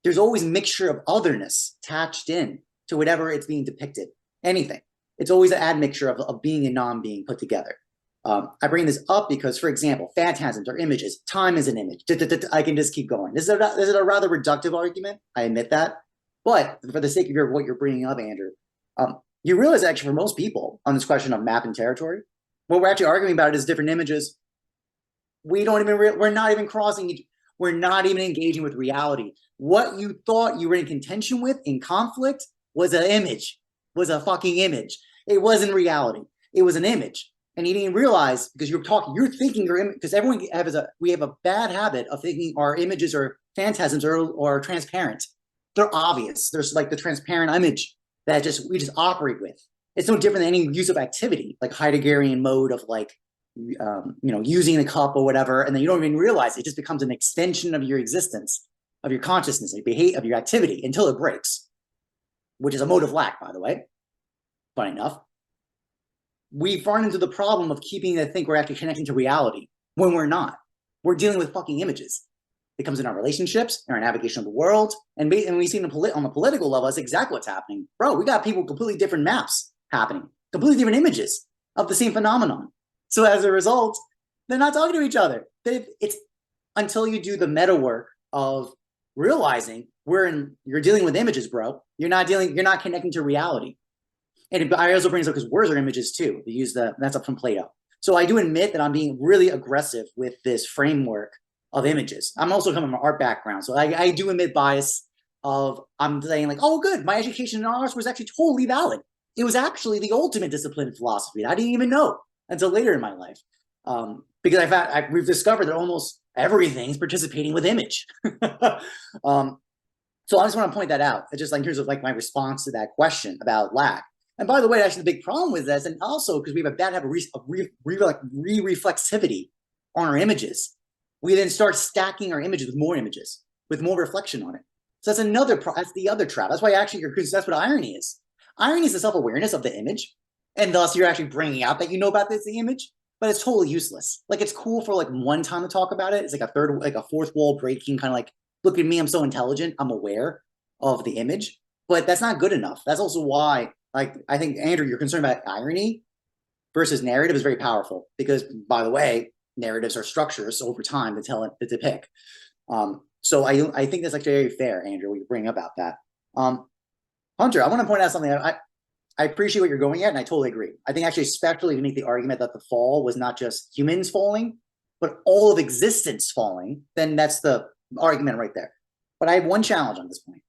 There's always mixture of otherness attached in to whatever it's being depicted, anything. It's always an admixture of being and non-being put together. I bring this up because, for example, phantasms are images. Time is an image. I can just keep going. This is a rather reductive argument. I admit that. But for the sake of what you're bringing up, Andrew, you realize actually for most people on this question of map and territory, what we're actually arguing about is different images. We're not even engaging with reality. What you thought you were in contention with, in conflict, was an image, was a fucking image. It wasn't reality. It was an image. And you didn't realize, because you're thinking your image, because we have a bad habit of thinking our images or phantasms are transparent. They're obvious. There's like the transparent image that we just operate with. It's no different than any use of activity, like Heideggerian mode of like, using a cup or whatever, and then you don't even realize it just becomes an extension of your existence, of your consciousness, of your activity until it breaks, which is a mode of lack, by the way. Funny enough. We've run into the problem of keeping to think we're actually connecting to reality when we're not. We're dealing with fucking images. It comes in our relationships, in our navigation of the world, and we see on the political level, that's exactly what's happening. Bro, we got people completely different maps happening, completely different images of the same phenomenon. So as a result, they're not talking to each other. It's until you do the meta work of realizing you're dealing with images, bro. You're not connecting to reality. And I also bring up because words are images too. They use that's up from Plato. So I do admit that I'm being really aggressive with this framework of images. I'm also coming from an art background, so I do admit bias of I'm saying like, oh, good, my education in arts was actually totally valid. It was actually the ultimate discipline in philosophy. I didn't even know until later in my life, because we've discovered that almost everything's participating with image. So I just want to point that out, just like in terms of like my response to that question about lack. And by the way, actually, the big problem with this, and also because we have a bad habit of reflexivity on our images, we then start stacking our images with more reflection on it. So that's the other trap. That's why actually that's what irony is. Irony is the self-awareness of the image, and thus you're actually bringing out that you know about the image, but it's totally useless. Like it's cool for like one time to talk about it. It's like a fourth wall breaking kind of like, look at me, I'm so intelligent, I'm aware of the image, but that's not good enough. That's also why, like, I think, Andrew, your concern about irony versus narrative is very powerful because, by the way, narratives are structures over time to depict. So I think that's actually very fair, Andrew, what you bring about that. Hunter, I want to point out something. I appreciate what you're going at, and I totally agree. I think actually, especially if you make the argument that the fall was not just humans falling, but all of existence falling, then that's the argument right there. But I have one challenge on this point.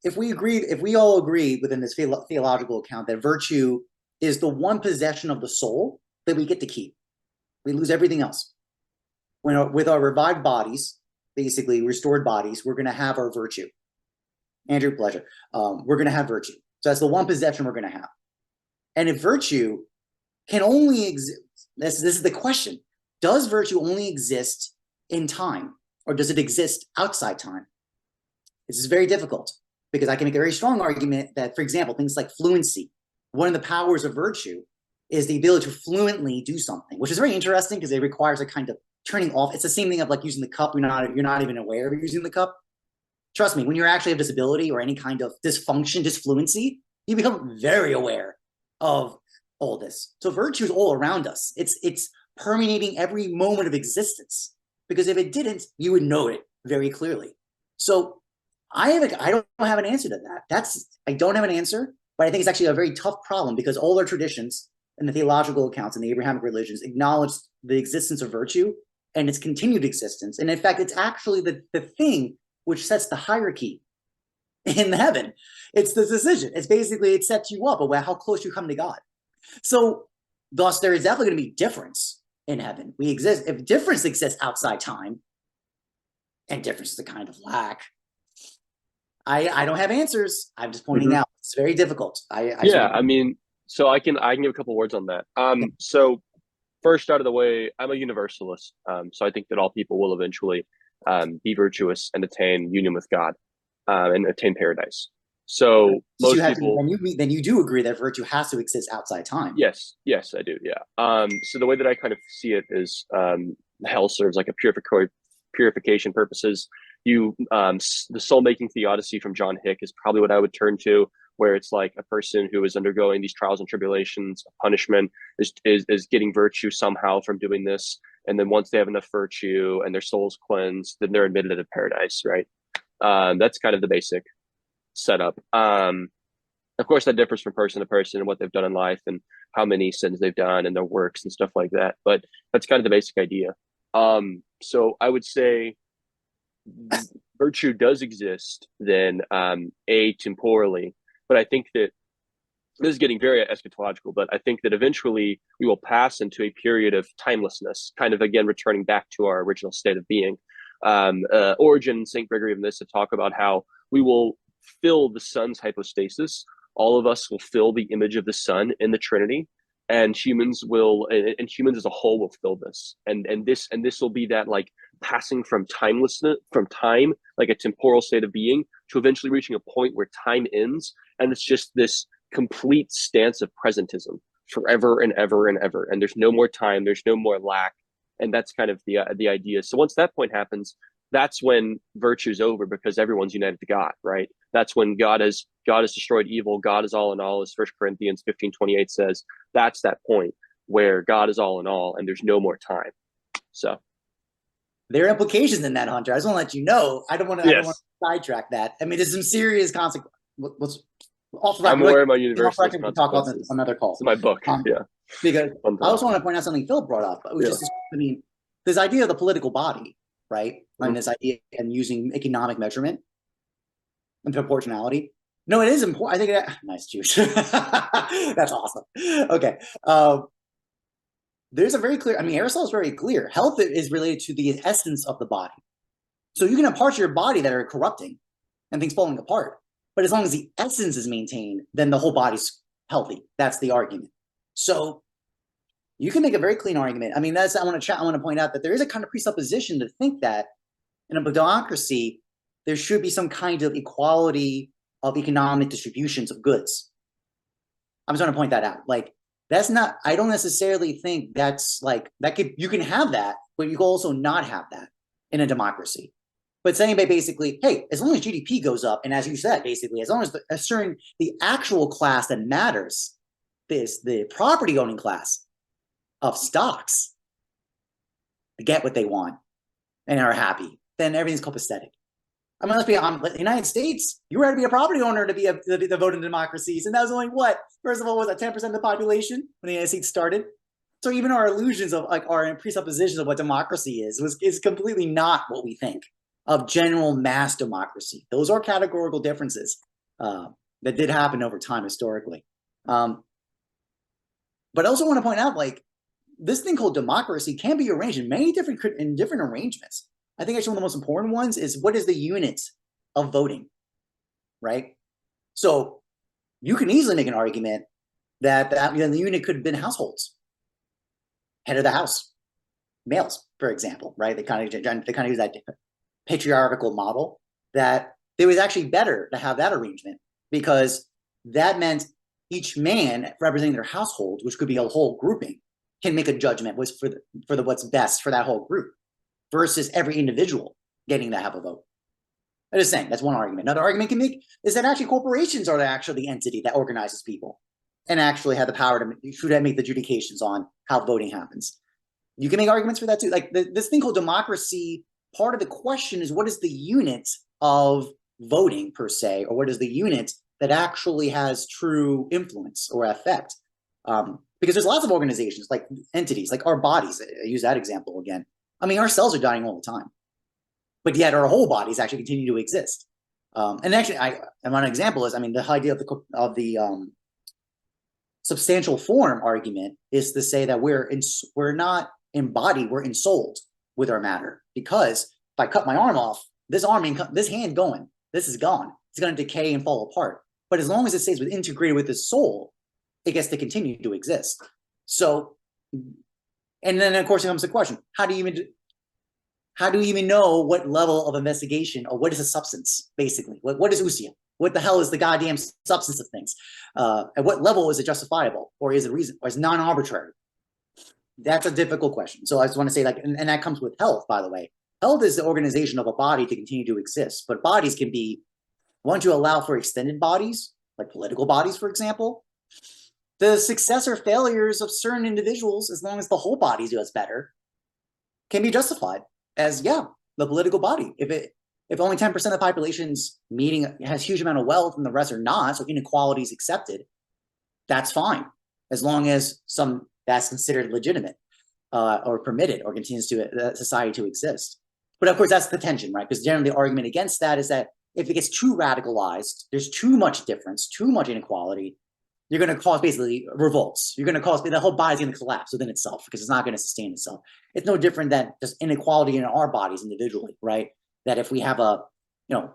If we all agree within this theological account that virtue is the one possession of the soul that we get to keep, we lose everything else. With our revived bodies, basically restored bodies, we're going to have our virtue. Andrew, pleasure. We're going to have virtue. So that's the one possession we're going to have. And if virtue can only exist, this is the question. Does virtue only exist in time, or does it exist outside time? This is very difficult. Because I can make a very strong argument that, for example, things like fluency, one of the powers of virtue is the ability to fluently do something, which is very interesting because it requires a kind of turning off. It's the same thing of like using the cup. You're not even aware of using the cup. Trust me, when you actually have disability or any kind of dysfunction, disfluency, you become very aware of all this. So virtue is all around us. It's permeating every moment of existence. Because if it didn't, you would know it very clearly. So I don't have an answer to that. I don't have an answer, but I think it's actually a very tough problem because all our traditions and the theological accounts and the Abrahamic religions acknowledge the existence of virtue and its continued existence. And in fact, it's actually the thing which sets the hierarchy in heaven. It's the decision. It's basically, it sets you up about how close you come to God. So thus there is definitely going to be difference in heaven. If difference exists outside time, and difference is a kind of lack, I don't have answers. I'm just pointing out it's very difficult. I mean, so I can give a couple words on that. So first out of the way, I'm a universalist. So I think that all people will eventually be virtuous and attain union with God and attain paradise. So So most you have people, then you do agree that virtue has to exist outside time. yes, I do. Yeah. So the way that I kind of see it is, hell serves like a purification purposes. The soul making theodicy from John Hick is probably what I would turn to, where it's like a person who is undergoing these trials and tribulations, punishment, is getting virtue somehow from doing this. And then once they have enough virtue and their soul's cleansed, then they're admitted into paradise, right? That's kind of the basic setup. Of course, that differs from person to person and what they've done in life and how many sins they've done and their works and stuff like that. But that's kind of the basic idea. So I would say virtue does exist then, atemporally, but I think that this is getting very eschatological, but I think that eventually we will pass into a period of timelessness, kind of again returning back to our original state of being. Origen and St. Gregory of Nyssa talk about how we will fill the sun's hypostasis. All of us will fill the image of the sun in the Trinity, and humans as a whole will fill this. And this will be that like passing from timelessness, from time, like a temporal state of being, to eventually reaching a point where time ends, and it's just this complete stance of presentism forever and ever and ever. And there's no more time, there's no more lack, and that's kind of the idea. So once that point happens, that's when virtue's over, because everyone's united to God, right? That's when God has destroyed evil. God is all in all, as 1 Corinthians 15:28 says. That's that point where God is all in all, and there's no more time. So there are implications in that, Hunter. I just want to let you know. I don't want to sidetrack that. I mean, there's some serious consequences. I'm aware of my universalist consequences. Talk about another call. It's my book, Because I also want to point out something Phillip brought up, which is, I mean, this idea of the political body, right? And this idea and using economic measurement and proportionality. No, it is important. I think nice juice. That's awesome. Okay. There's a very clear, I mean, Aristotle is very clear. Health is related to the essence of the body. So you can have parts of your body that are corrupting and things falling apart. But as long as the essence is maintained, then the whole body's healthy. That's the argument. So you can make a very clean argument. I mean, I want to point out that there is a kind of presupposition to think that in a democracy, there should be some kind of equality of economic distributions of goods. I'm just trying to point that out. Like, that's not, I don't necessarily think that's like, you can have that, but you can also not have that in a democracy. But saying basically, hey, as long as GDP goes up, and as you said, basically, as long as the actual class that matters, the property owning class of stocks, get what they want and are happy, then everything's copacetic. I mean, let's be honest, in the United States, you had to be a property owner to vote in democracies. And that was only what? First of all, was that 10% of the population when the United States started? So even our illusions of like our presuppositions of what democracy is completely not what we think of general mass democracy. Those are categorical differences that did happen over time historically. But I also want to point out, like, this thing called democracy can be arranged in many different arrangements. I think actually one of the most important ones is what is the unit of voting, right? So you can easily make an argument that the unit could have been households, head of the house, males, for example, right? They kind of use that patriarchal model, that it was actually better to have that arrangement because that meant each man representing their household, which could be a whole grouping, can make a judgment for what's best for that whole group, versus every individual getting to have a vote. I'm just saying, that's one argument. Another argument can make is that actually corporations are actually the entity that organizes people and actually have the power to make the adjudications on how voting happens. You can make arguments for that too. Like this thing called democracy, part of the question is what is the unit of voting per se, or what is the unit that actually has true influence or effect? Because there's lots of organizations, like entities, like our bodies. I use that example again. I mean, our cells are dying all the time, but yet our whole bodies actually continue to exist. And actually, one example is, I mean, the idea of the substantial form argument is to say that we're not embodied, we're ensouled with our matter. Because if I cut my arm off, this hand going, this is gone. It's going to decay and fall apart. But as long as it stays integrated with the soul, it gets to continue to exist. So, and then of course it comes to the question: how do you even know what level of investigation, or what is a substance? Basically, what is ousia? What the hell is the goddamn substance of things? At what level is it justifiable, or is it reason, or is non-arbitrary? That's a difficult question. So I just want to say, like, and that comes with health, by the way. Health is the organization of a body to continue to exist, but bodies can be, once you allow for extended bodies, like political bodies, for example, the success or failures of certain individuals, as long as the whole body does better, can be justified as, yeah, the political body. If only 10% of the population's has huge amount of wealth and the rest are not, so inequality is accepted, that's fine, as long as that's considered legitimate or permitted or continues to society to exist. But of course, that's the tension, right? Because generally the argument against that is that if it gets too radicalized, there's too much difference, too much inequality, you're going to cause basically revolts. You're going to cause, the whole body's going to collapse within itself because it's not going to sustain itself. It's no different than just inequality in our bodies individually, right? That if we have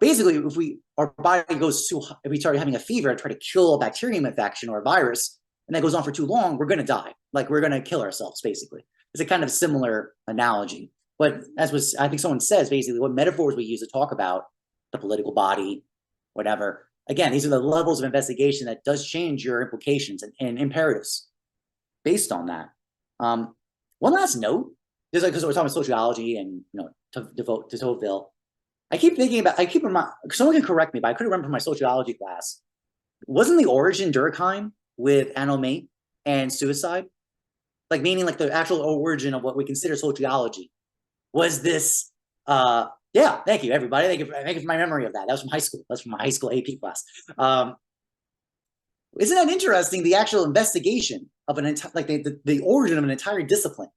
basically if our body goes too, if we start having a fever and try to kill a bacterium infection or a virus, and that goes on for too long, we're going to die. Like, we're going to kill ourselves, basically. It's a kind of similar analogy. But I think someone says, basically, what metaphors we use to talk about the political body, whatever. Again, these are the levels of investigation that does change your implications and imperatives based on that. One last note, just because we're talking about sociology and to devote to Tocqueville, I keep reminding, someone can correct me, but I couldn't remember from my sociology class. Wasn't the origin Durkheim with anomie and suicide? Like, meaning like the actual origin of what we consider sociology was this. Yeah, thank you, everybody. Thank you for my memory of that. That was from high school. That's from my high school AP class. Isn't that interesting? The actual investigation of the origin of an entire discipline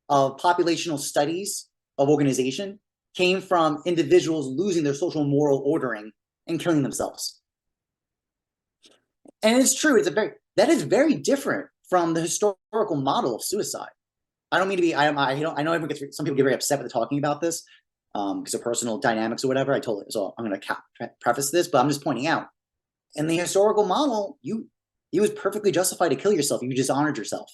of populational studies of organization came from individuals losing their social moral ordering and killing themselves. And it's true. That is very different from the historical model of suicide. I don't mean to be. I know some people get very upset with talking about this because of personal dynamics or whatever. So I'm going to preface this, but I'm just pointing out, in the historical model, it was perfectly justified to kill yourself. You dishonored yourself.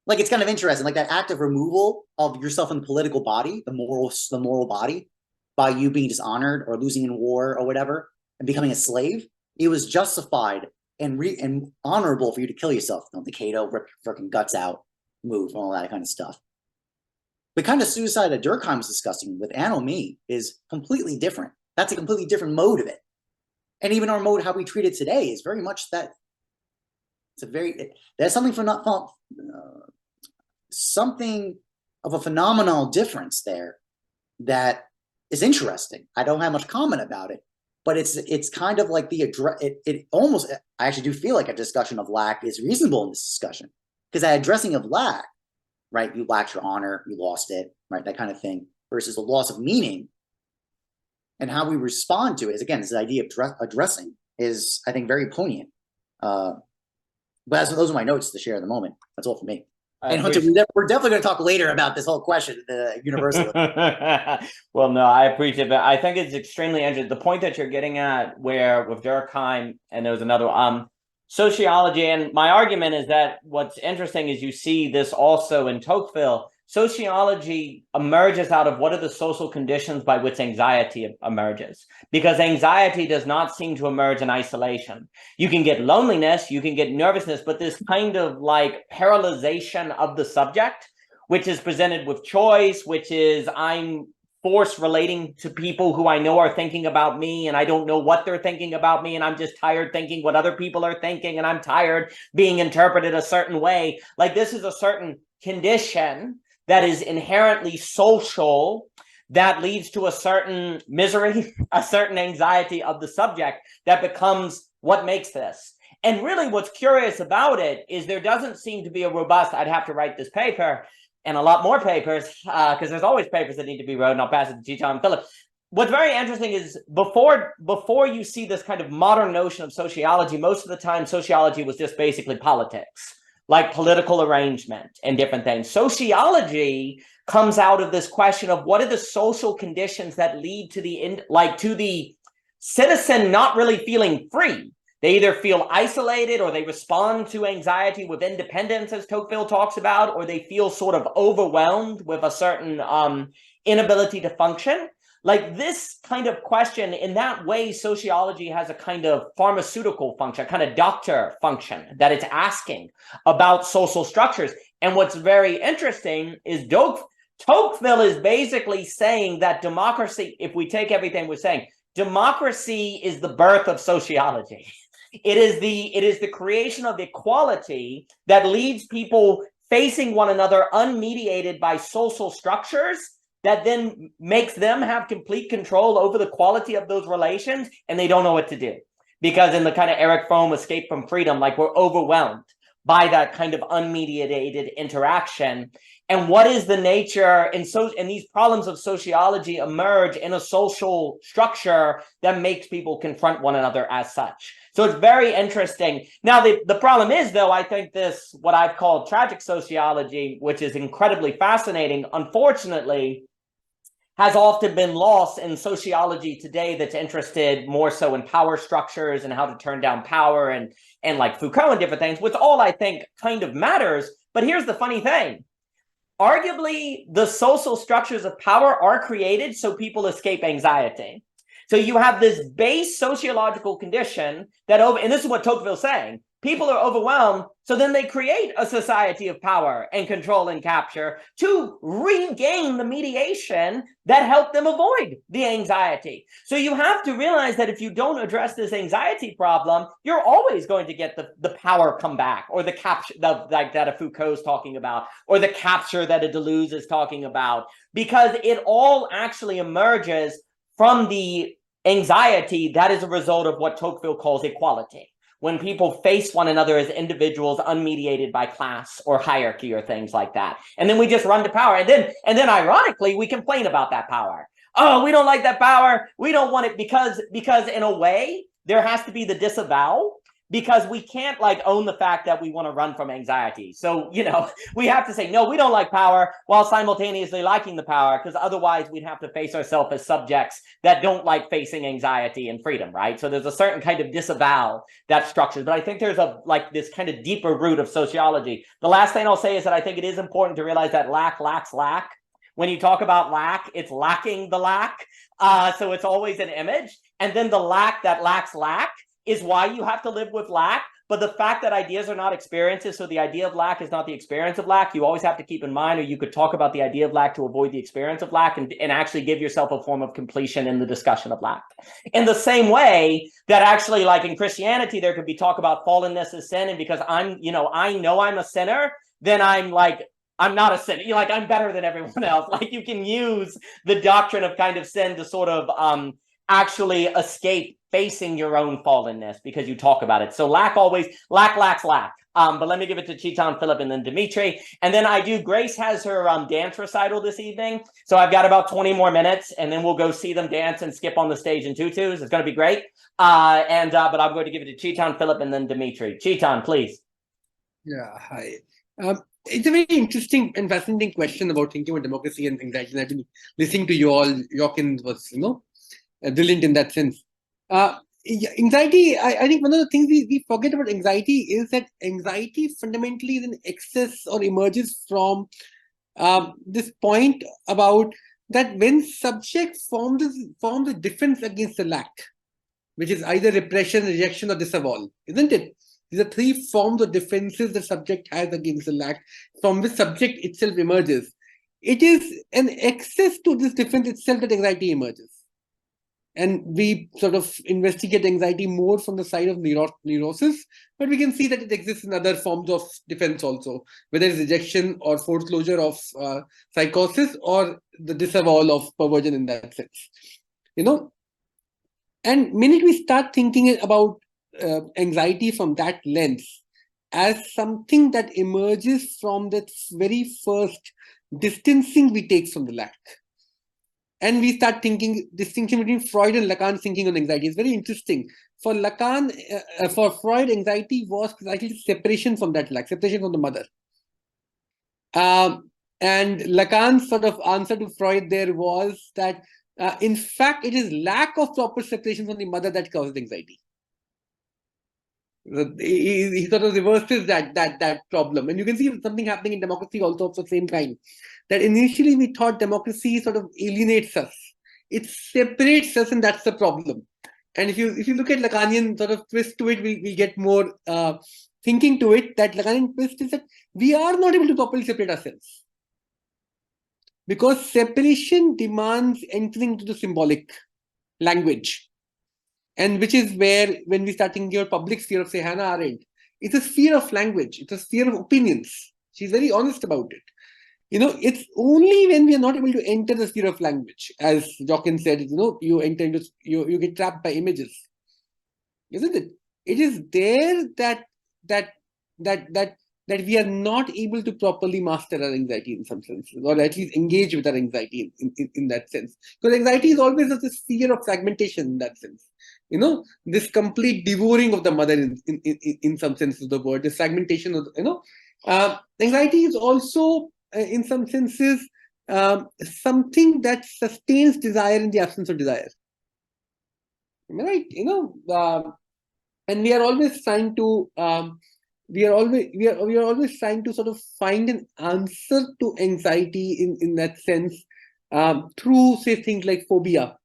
Like, it's kind of interesting, like that act of removal of yourself in the political body, the moral body, by you being dishonored or losing in war or whatever and becoming a slave. It was justified and honorable for you to kill yourself. The Cato, rip your freaking guts out, move, and all that kind of stuff. The kind of suicide that Durkheim was discussing with anomie is completely different. That's a completely different mode of it. And even our mode, how we treat it today, is very much that. There's something of a phenomenal difference there that is interesting. I don't have much comment about it, but it's kind of like I actually do feel like a discussion of lack is reasonable in this discussion, because that addressing of lack, right? You lacked your honor, you lost it, right? That kind of thing, versus the loss of meaning, and how we respond to it is, again, this idea of addressing is, I think, very poignant. But those are my notes to share at the moment. That's all for me. And Hunter, we're definitely going to talk later about this whole question, the universal. Well, no, I appreciate it. I think it's extremely interesting. The point that you're getting at, where with Durkheim, and there was another sociology, and my argument is that what's interesting is you see this also in Tocqueville. Sociology emerges out of what are the social conditions by which anxiety emerges, because anxiety does not seem to emerge in isolation. You can get loneliness, you can get nervousness, but this kind of like paralyzation of the subject, which is presented with choice, which is I'm forced relating to people who I know are thinking about me, and I don't know what they're thinking about me, and I'm just tired thinking what other people are thinking, and I'm tired being interpreted a certain way. Like, this is a certain condition that is inherently social, that leads to a certain misery, a certain anxiety of the subject that becomes what makes this. And really what's curious about it is there doesn't seem to be a robust, I'd have to write this paper and a lot more papers, because there's always papers that need to be written. I'll pass it to Jockin and Phillip. What's very interesting is before you see this kind of modern notion of sociology, most of the time sociology was just basically politics, like political arrangement and different things. Sociology comes out of this question of what are the social conditions that lead to the citizen not really feeling free. They either feel isolated, or they respond to anxiety with independence, as Tocqueville talks about, or they feel sort of overwhelmed with a certain inability to function. like this kind of question, in that way, sociology has a kind of pharmaceutical function, a kind of doctor function that it's asking about social structures. And what's very interesting is Tocqueville is basically saying that democracy, if we take everything we're saying, democracy is the birth of sociology. It is the creation of equality that leads people facing one another unmediated by social structures that then makes them have complete control over the quality of those relations, and they don't know what to do. Because in the kind of Eric Fromm Escape from Freedom, like we're overwhelmed by that kind of unmediated interaction. And what is the nature, and these problems of sociology emerge in a social structure that makes people confront one another as such. So it's very interesting. Now, the problem is, though, I think this, what I've called tragic sociology, which is incredibly fascinating, unfortunately, has often been lost in sociology today that's interested more so in power structures and how to turn down power and like Foucault and different things, which all I think kind of matters. But here's the funny thing. Arguably, the social structures of power are created so people escape anxiety. So you have this base sociological condition that, and this is what Tocqueville's saying, people are overwhelmed, so then they create a society of power and control and capture to regain the mediation that helped them avoid the anxiety. So you have to realize that if you don't address this anxiety problem, you're always going to get the power come back, or the capture like that a Foucault's talking about, or the capture that a Deleuze is talking about, because it all actually emerges from the anxiety that is a result of what Tocqueville calls equality. When people face one another as individuals unmediated by class or hierarchy or things like that. And then we just run to power. And then ironically, we complain about that power. Oh, we don't like that power. We don't want it because in a way, there has to be the disavow, because we can't like own the fact that we want to run from anxiety. So, we have to say, no, we don't like power while simultaneously liking the power, because otherwise we'd have to face ourselves as subjects that don't like facing anxiety and freedom, right? So there's a certain kind of disavow that structures, but I think there's this kind of deeper root of sociology. The last thing I'll say is that I think it is important to realize that lack lacks lack. When you talk about lack, it's lacking the lack. So it's always an image. And then the lack that lacks lack is why you have to live with lack. But the fact that ideas are not experiences, so the idea of lack is not the experience of lack, you always have to keep in mind, or you could talk about the idea of lack to avoid the experience of lack and actually give yourself a form of completion in the discussion of lack. In the same way that actually, like in Christianity, there could be talk about fallenness as sin, and because I know I'm a sinner, then I'm not a sinner. I'm better than everyone else. Like you can use the doctrine of kind of sin to sort of actually escape facing your own fallenness because you talk about it. So lack lacks lack. But let me give it to Chetan, Phillip, and then Dimitri. And then Grace has her dance recital this evening. So I've got about 20 more minutes, and then we'll go see them dance and skip on the stage in tutus. It's going to be great. But I'm going to give it to Chetan, Phillip, and then Dimitri. Chetan, please. Yeah, hi. It's a very interesting and fascinating question about thinking about democracy and anxiety. I've been listening to you all. Jockin was, brilliant in that sense. Anxiety, I think one of the things we forget about anxiety is that anxiety fundamentally is an excess or emerges from this point about that when subjects form the defense against the lack, which is either repression, rejection, or disavowal, isn't it? These are three forms of defenses the subject has against the lack, from which subject itself emerges. It is an excess to this defense itself that anxiety emerges. And we sort of investigate anxiety more from the side of neurosis, but we can see that it exists in other forms of defense also, whether it's rejection or foreclosure of psychosis or the disavowal of perversion in that sense. And minute we start thinking about anxiety from that lens as something that emerges from that very first distancing we take from the lack. And we start thinking distinction between Freud and Lacan's thinking on anxiety. It's very interesting. For Lacan, for Freud, anxiety was precisely separation from that lack, separation from the mother. And Lacan's sort of answer to Freud there was that, in fact, it is lack of proper separation from the mother that causes anxiety. He sort of reverses that problem. And you can see something happening in democracy also of the same kind. That initially we thought democracy sort of alienates us. it separates us, and that's the problem. And if you look at Lacanian sort of twist to it, we get more thinking to it, that Lacanian twist is that we are not able to properly separate ourselves. Because separation demands entering into the symbolic language. And which is where, when we start thinking about public sphere of, say, Hannah Arendt, it's a sphere of language, it's a sphere of opinions. She's very honest about it. It's only when we are not able to enter the sphere of language, as Jockin said, you enter into, you get trapped by images, isn't it? It is there that we are not able to properly master our anxiety in some sense, or at least engage with our anxiety in that sense. Because anxiety is always a sphere of fragmentation in that sense. This complete devouring of the mother in some sense of the word, this fragmentation of, anxiety is also, in some senses, something that sustains desire in the absence of desire. Am I right? And we are always trying to we are always trying to sort of find an answer to anxiety in that sense through, say, things like phobia,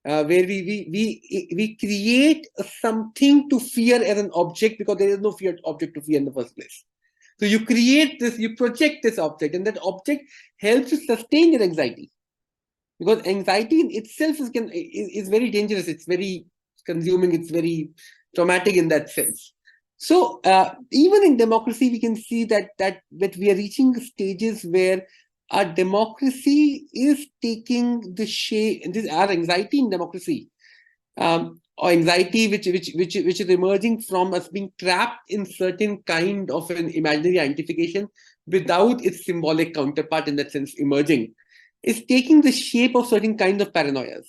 where we create something to fear as an object, because there is no object to fear in the first place. So you create this, you project this object, and that object helps to sustain your anxiety. Because anxiety in itself is very dangerous. It's very consuming. It's very traumatic in that sense. So even in democracy, we can see that we are reaching stages where our democracy is taking the shape, and our anxiety in democracy, or anxiety which is emerging from us being trapped in certain kind of an imaginary identification without its symbolic counterpart in that sense emerging, is taking the shape of certain kinds of paranoias,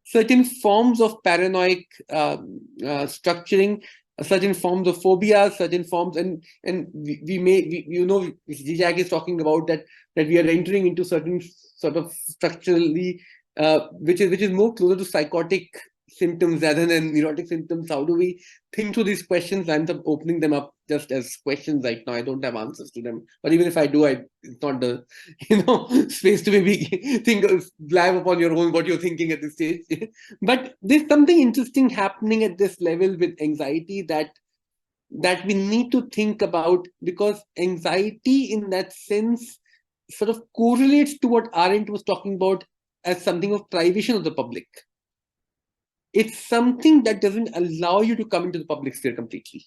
certain forms of paranoid structuring, certain forms of phobia, certain forms, and Zizek is talking about that we are entering into certain sort of structurally which is more closer to psychotic symptoms rather than neurotic symptoms. How do we think through these questions? I'm opening them up just as questions right now. I don't have answers to them, but even if I do, it's not the space to maybe think live upon your own what you're thinking at this stage. But there's something interesting happening at this level with anxiety that we need to think about, because anxiety in that sense sort of correlates to what Arendt was talking about as something of privation of the public. It's something that doesn't allow you to come into the public sphere completely.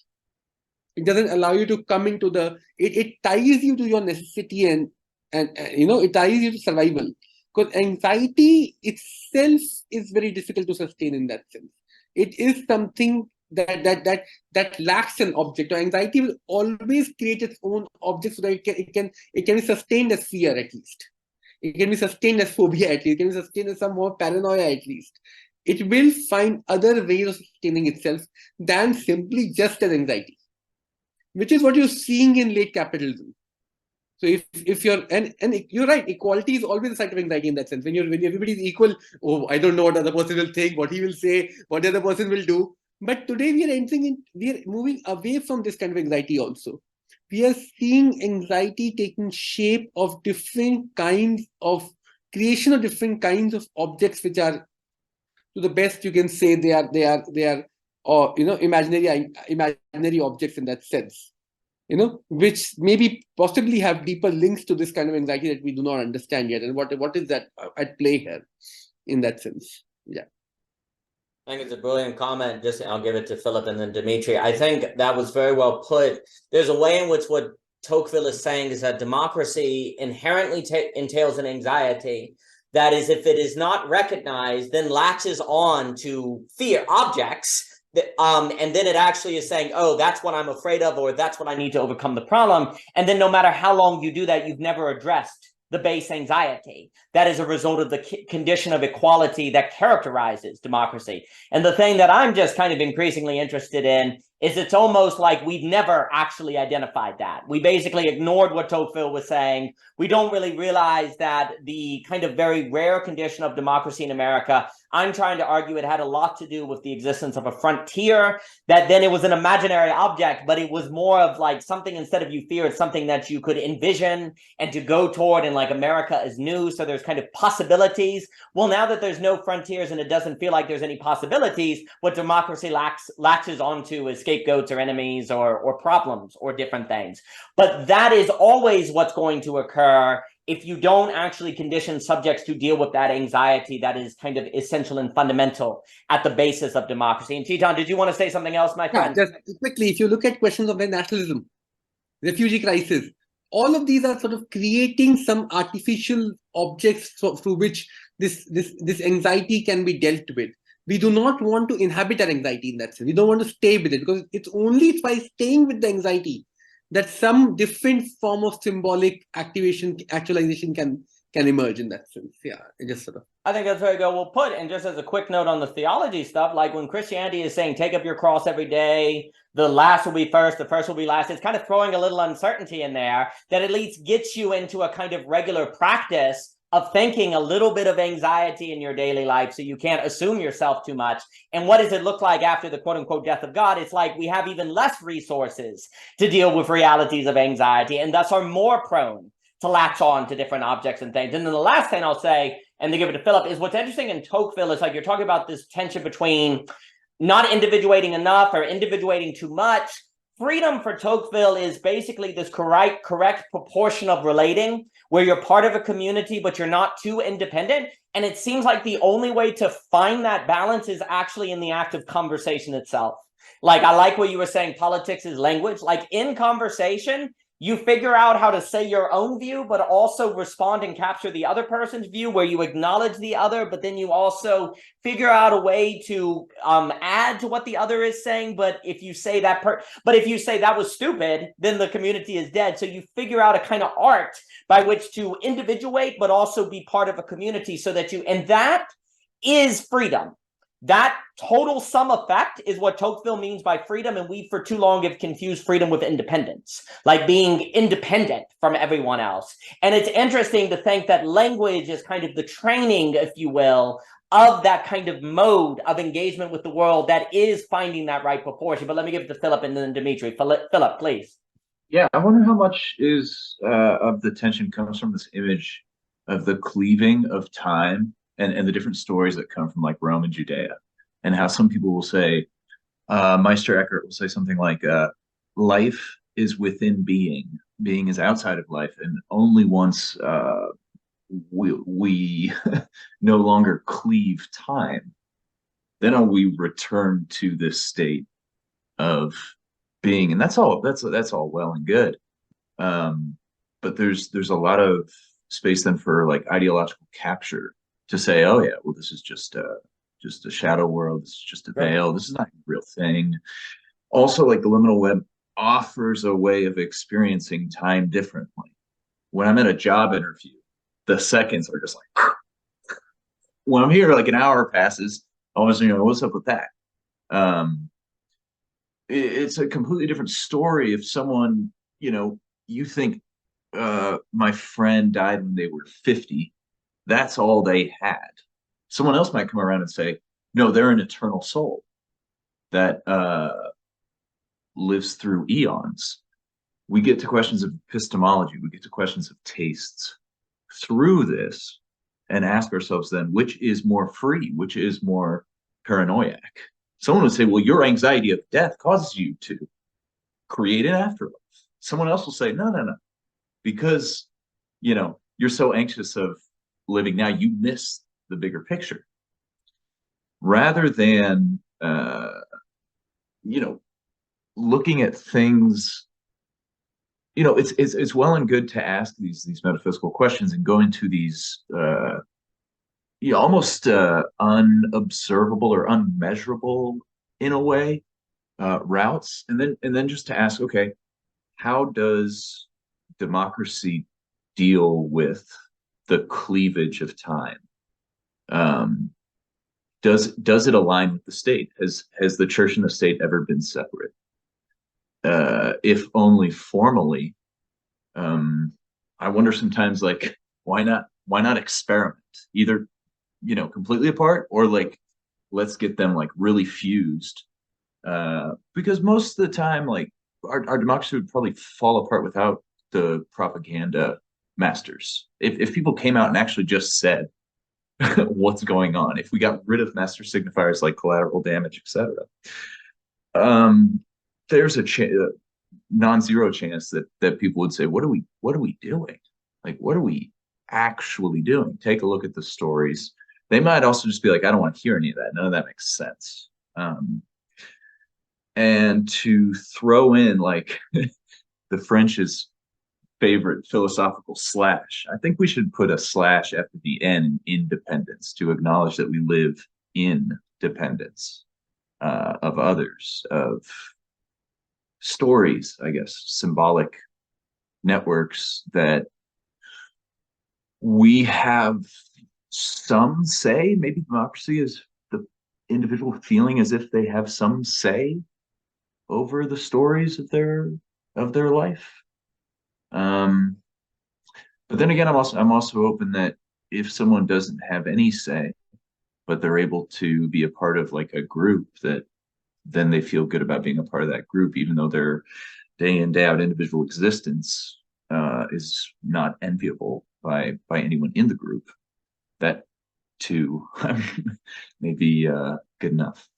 It doesn't allow you to come into it ties you to your necessity and it ties you to survival. Because anxiety itself is very difficult to sustain in that sense. It is something that lacks an object. Or anxiety will always create its own object so that it can be sustained as fear at least. It can be sustained as phobia at least. It can be sustained as some more paranoia at least. It will find other ways of sustaining itself than simply just as anxiety, which is what you're seeing in late capitalism. So if you're and you're right, equality is always a site of anxiety in that sense. When everybody is equal, I don't know what the other person will think, what he will say, what the other person will do. But today we are moving away from this kind of anxiety also. We are seeing anxiety taking shape of different kinds of creation of different kinds of objects, which are, to the best you can say, they are imaginary objects in that sense, which maybe possibly have deeper links to this kind of anxiety that we do not understand yet. And what is that at play here in that sense? Yeah. I think it's a brilliant comment. I'll give it to Philip and then Dimitri. I think that was very well put. There's a way in which what Tocqueville is saying is that democracy inherently entails an anxiety that is, if it is not recognized, then latches on to fear objects. And then it actually is saying, oh, that's what I'm afraid of, or that's what I need to overcome the problem. And then no matter how long you do that, you've never addressed the base anxiety that is a result of the condition of equality that characterizes democracy. And the thing that I'm just kind of increasingly interested in is it's almost like we've never actually identified that. We basically ignored what Tocqueville was saying. We don't really realize that the kind of very rare condition of democracy in America, I'm trying to argue it had a lot to do with the existence of a frontier, that then it was an imaginary object, but it was more of like something, instead of you fear, it's something that you could envision and to go toward, and like America is new, so there's kind of possibilities. Well, now that there's no frontiers and it doesn't feel like there's any possibilities, what democracy latches onto is scapegoats or enemies or problems or different things. But that is always what's going to occur if you don't actually condition subjects to deal with that anxiety that is kind of essential and fundamental at the basis of democracy. And Chetan, did you want to say something else, my friend? Just quickly, if you look at questions of nationalism, refugee crisis, all of these are sort of creating some artificial objects through which this anxiety can be dealt with. We do not want to inhabit our anxiety in that sense. We don't want to stay with it, because it's only by staying with the anxiety that some different form of symbolic actualization can emerge in that sense. Yeah, it just sort of. I think that's very well put. And just as a quick note on the theology stuff, like when Christianity is saying, take up your cross every day, the last will be first, the first will be last, it's kind of throwing a little uncertainty in there that at least gets you into a kind of regular practice of thinking a little bit of anxiety in your daily life, so you can't assume yourself too much. And what does it look like after the quote unquote death of God? It's like we have even less resources to deal with realities of anxiety, and thus are more prone to latch on to different objects and things. And then the last thing I'll say, and to give it to Philip, is what's interesting in Tocqueville is like you're talking about this tension between not individuating enough or individuating too much. Freedom for Tocqueville is basically this correct proportion of relating, where you're part of a community, but you're not too independent. And it seems like the only way to find that balance is actually in the act of conversation itself. Like, I like what you were saying, politics is language. Like, in conversation, you figure out how to say your own view, but also respond and capture the other person's view, where you acknowledge the other, but then you also figure out a way to add to what the other is saying. But if you say that was stupid, then the community is dead. So you figure out a kind of art by which to individuate, but also be part of a community, so that and that is freedom. That total sum effect is what Tocqueville means by freedom, and we for too long have confused freedom with independence, like being independent from everyone else. And it's interesting to think that language is kind of the training, if you will, of that kind of mode of engagement with the world that is finding that right proportion. But let me give it to Philip and then Dimitri. Philip, please. Yeah, I wonder how much of the tension comes from this image of the cleaving of time and the different stories that come from like Rome and Judea, and how some people will say, Meister Eckhart will say something like, life is within being is outside of life, and only once we no longer cleave time, then are we return to this state of being. And that's all well and good, but there's a lot of space then for like ideological capture to say, oh yeah, well, this is just a shadow world, this is just a veil, this is not a real thing. Also, like the liminal web offers a way of experiencing time differently. When I'm at a job interview, the seconds are just like, when I'm here, like an hour passes, almost, what's up with that? It's a completely different story if someone, you think my friend died when they were 50, that's all they had. Someone else might come around and say, no, they're an eternal soul that lives through eons. We get to questions of epistemology, we get to questions of tastes through this, and ask ourselves then, which is more free, which is more paranoiac? Someone would say, well, your anxiety of death causes you to create an afterlife. Someone else will say, no, because you're so anxious of living now, you miss the bigger picture. Rather than looking at things, it's well and good to ask these metaphysical questions and go into these almost unobservable or unmeasurable in a way routes, and then just to ask, okay, how does democracy deal with the cleavage of time? Does it align with the state? Has the church and the state ever been separate? if only formally. I wonder sometimes, like, why not experiment? Either, completely apart, or like, let's get them like really fused. Because most of the time, like, our democracy would probably fall apart without the propaganda masters. If people came out and actually just said what's going on, if we got rid of master signifiers like collateral damage, etc., there's a non-zero chance that people would say, what are we doing? Like, what are we actually doing? Take a look at the stories. They might also just be like, I don't want to hear any of that. None of that makes sense. And to throw in like the French's favorite philosophical slash, I think we should put a slash after the N in independence to acknowledge that we live in dependence of others, of stories, I guess, symbolic networks that we have some say. Maybe democracy is the individual feeling as if they have some say over the stories of their life. But then again, I'm also open that if someone doesn't have any say, but they're able to be a part of like a group, that then they feel good about being a part of that group, even though their day in, day out individual existence is not enviable by anyone in the group. That too may be good enough.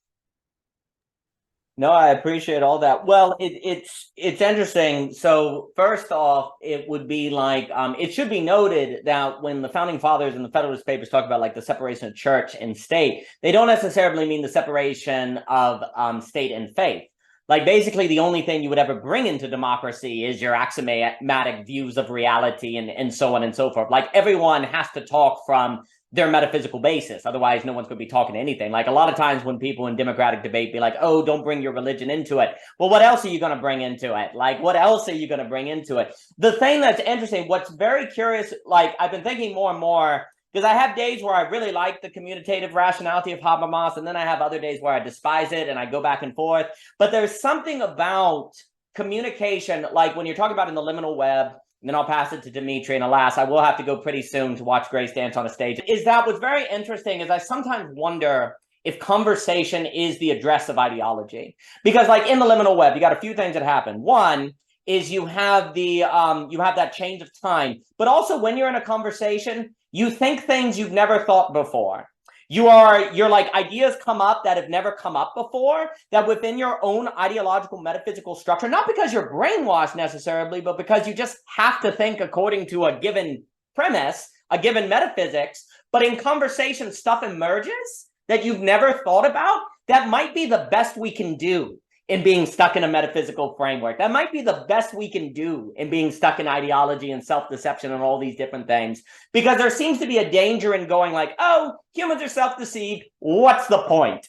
No, I appreciate all that. Well, it's interesting. So first off, it would be like, it should be noted that when the founding fathers and the Federalist Papers talk about like the separation of church and state, they don't necessarily mean the separation of state and faith. Like basically the only thing you would ever bring into democracy is your axiomatic views of reality and so on and so forth. Like everyone has to talk from their metaphysical basis. Otherwise, no one's going to be talking anything. Like a lot of times when people in democratic debate be like, oh, don't bring your religion into it. Well, what else are you going to bring into it? Like, what else are you going to bring into it? The thing that's interesting, what's very curious, like I've been thinking more and more, because I have days where I really like the commutative rationality of Habermas, and then I have other days where I despise it and I go back and forth. But there's something about communication, like when you're talking about in the liminal web, and then I'll pass it to Dimitri, and alas, I will have to go pretty soon to watch Grace dance on a stage. Is that what's very interesting is I sometimes wonder if conversation is the address of ideology. Because like in the liminal web, you got a few things that happen. One is you have the you have that change of time, but also when you're in a conversation, you think things you've never thought before. You're like ideas come up that have never come up before, that within your own ideological metaphysical structure, not because you're brainwashed necessarily, but because you just have to think according to a given premise, a given metaphysics. But in conversation, stuff emerges that you've never thought about. That might be the best we can do in being stuck in a metaphysical framework. That might be the best we can do in being stuck in ideology and self-deception and all these different things. Because there seems to be a danger in going like, oh, humans are self-deceived. What's the point?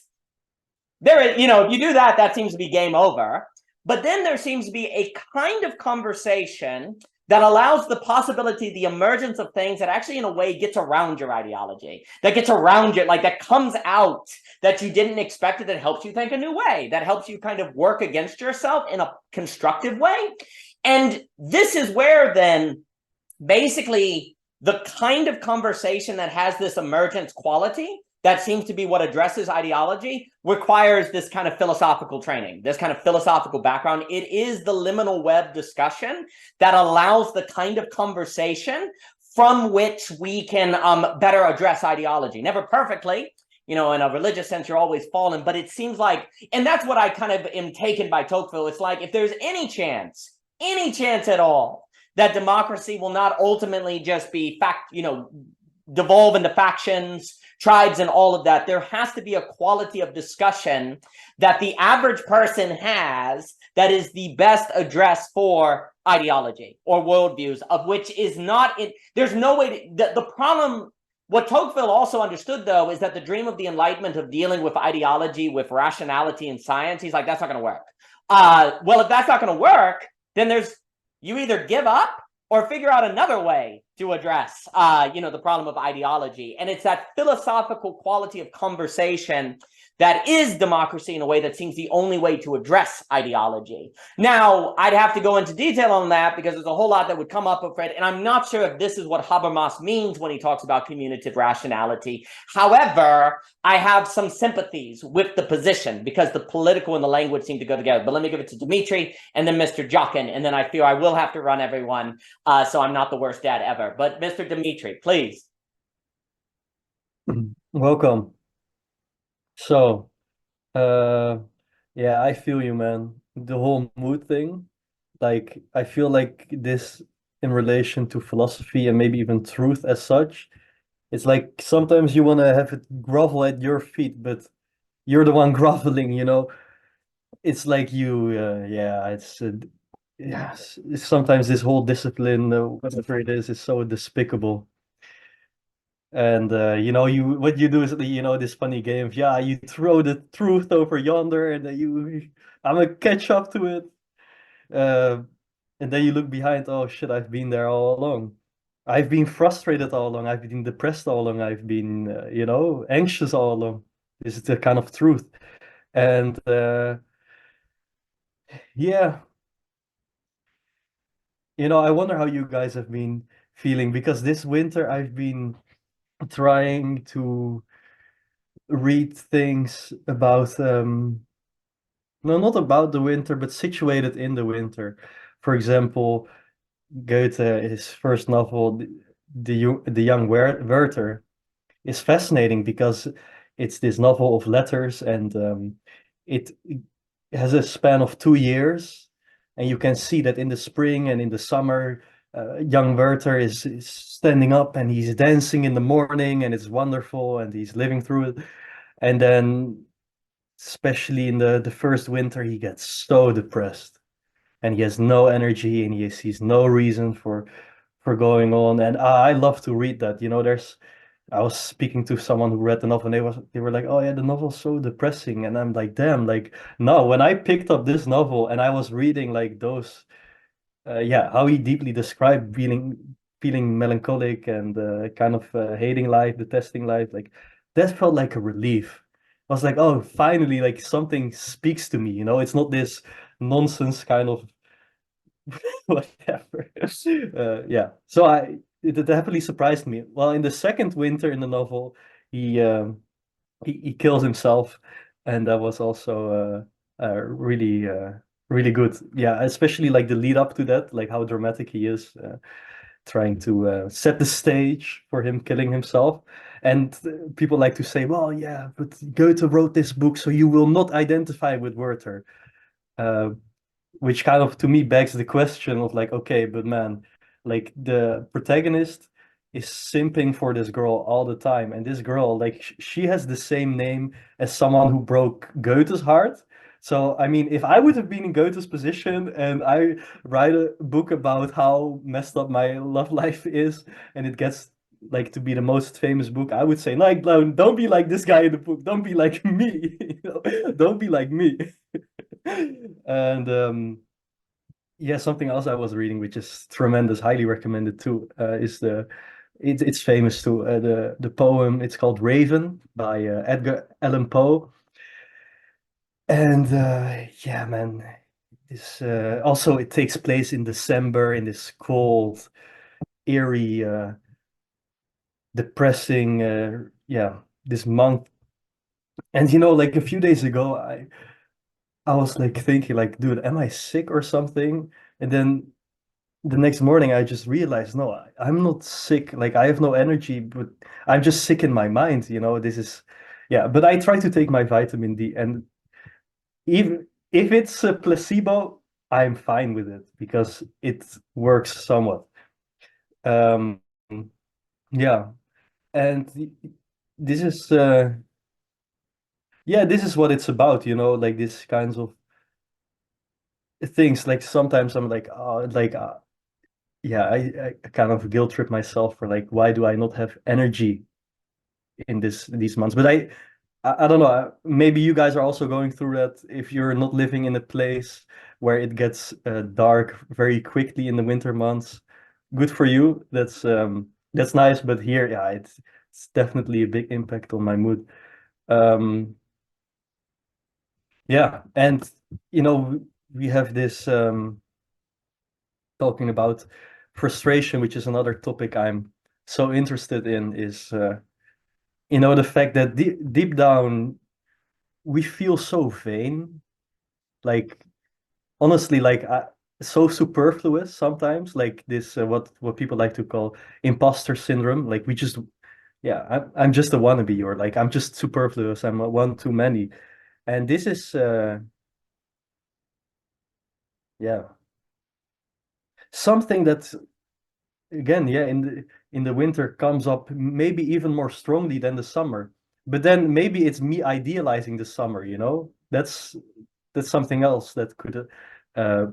There is, if you do that, that seems to be game over. But then there seems to be a kind of conversation that allows the possibility, the emergence of things that actually in a way gets around your ideology, that gets around it, like that comes out that you didn't expect it, that helps you think a new way, that helps you kind of work against yourself in a constructive way. And this is where then basically the kind of conversation that has this emergence quality that seems to be what addresses ideology requires this kind of philosophical training, this kind of philosophical background. It is the liminal web discussion that allows the kind of conversation from which we can better address ideology. Never perfectly, in a religious sense, you're always fallen, but it seems like, and that's what I kind of am taken by Tocqueville. It's like, if there's any chance at all that democracy will not ultimately just be devolve into factions, tribes, and all of that, there has to be a quality of discussion that the average person has that is the best address for ideology or worldviews, of which is not it. There's no way to, the problem. What Tocqueville also understood, though, is that the dream of the Enlightenment of dealing with ideology, with rationality and science, he's like, that's not going to work. Well, if that's not going to work, then you either give up or figure out another way to address, the problem of ideology. And it's that philosophical quality of conversation that is democracy in a way that seems the only way to address ideology. Now, I'd have to go into detail on that because there's a whole lot that would come up with Fred, and I'm not sure if this is what Habermas means when he talks about commutative rationality. However, I have some sympathies with the position because the political and the language seem to go together. But let me give it to Dimitri and then Mr. Jockin, and then I feel I will have to run everyone, so I'm not the worst dad ever. But Mr. Dimitri, please. Welcome. So, yeah, I feel you, man. The whole mood thing, like, I feel like this in relation to philosophy and maybe even truth as such. It's like sometimes you want to have it grovel at your feet, but you're the one groveling, It's like yeah, sometimes this whole discipline, whatever it is so despicable. And what you do is this funny game of, you throw the truth over yonder and then I'm gonna catch up to it. And then you look behind, oh shit, I've been there all along. I've been frustrated all along, I've been depressed all along, I've been anxious all along. This is the kind of truth. And yeah, I wonder how you guys have been feeling, because this winter I've been trying to read things about no, not about the winter, but situated in the winter. For example, Goethe, his first novel, the Young Werther, is fascinating because it's this novel of letters, and it has a span of 2 years, and you can see that in the spring and in the summer, young Werther is standing up and he's dancing in the morning, and it's wonderful, and he's living through it. And then, especially in the first winter, he gets so depressed, and he has no energy, and he sees no reason for going on. And I love to read that. I was speaking to someone who read the novel, and they were like, "Oh yeah, the novel's so depressing," and I'm like, "Damn!" Like, no, when I picked up this novel and I was reading like those. How he deeply described feeling melancholic and kind of hating life, detesting life, like that felt like a relief. I was like, oh, finally, like something speaks to me, It's not this nonsense kind of whatever. So it happily surprised me. Well, in the second winter in the novel, he kills himself, and that was also really really good. Yeah, especially like the lead up to that, like how dramatic he is, trying to set the stage for him killing himself. And people like to say, well, yeah, but Goethe wrote this book, so you will not identify with Werther. Which kind of, to me, begs the question of like, okay, but man, like the protagonist is simping for this girl all the time, and this girl, like, she has the same name as someone who broke Goethe's heart. So I mean, if I would have been in Goethe's position and I write a book about how messed up my love life is, and it gets like to be the most famous book, I would say, like, no, don't be like this guy in the book, don't be like me, don't be like me. And something else I was reading, which is tremendous, highly recommended too, is it's famous too. The poem, it's called Raven by Edgar Allan Poe. And man, this also it takes place in December, in this cold, eerie, depressing, this month. And like a few days ago, I was like thinking, like, dude, am I sick or something? And then the next morning I just realized, no, I'm not sick. Like, I have no energy, but I'm just sick in my mind. This is, but I try to take my vitamin D, and even if it's a placebo, I'm fine with it because it works somewhat. Yeah, and this is this is what it's about, like this kinds of things. Like sometimes I'm like, oh, like I kind of guilt trip myself for like, why do I not have energy in these months? But I don't know, maybe you guys are also going through that if you're not living in a place where it gets dark very quickly in the winter months. good for you. That's nice, but here, yeah, it's definitely a big impact on my mood. Yeah, and we have this talking about frustration, which is another topic I'm so interested in, is the fact that deep down we feel so vain, like honestly, like so superfluous sometimes, like this what people like to call imposter syndrome. Like we just, yeah, I'm just a wannabe, or like I'm just superfluous. I'm one too many, and this is yeah, something that, again, yeah, in the winter comes up maybe even more strongly than the summer. But then maybe it's me idealizing the summer, That's something else that could uh,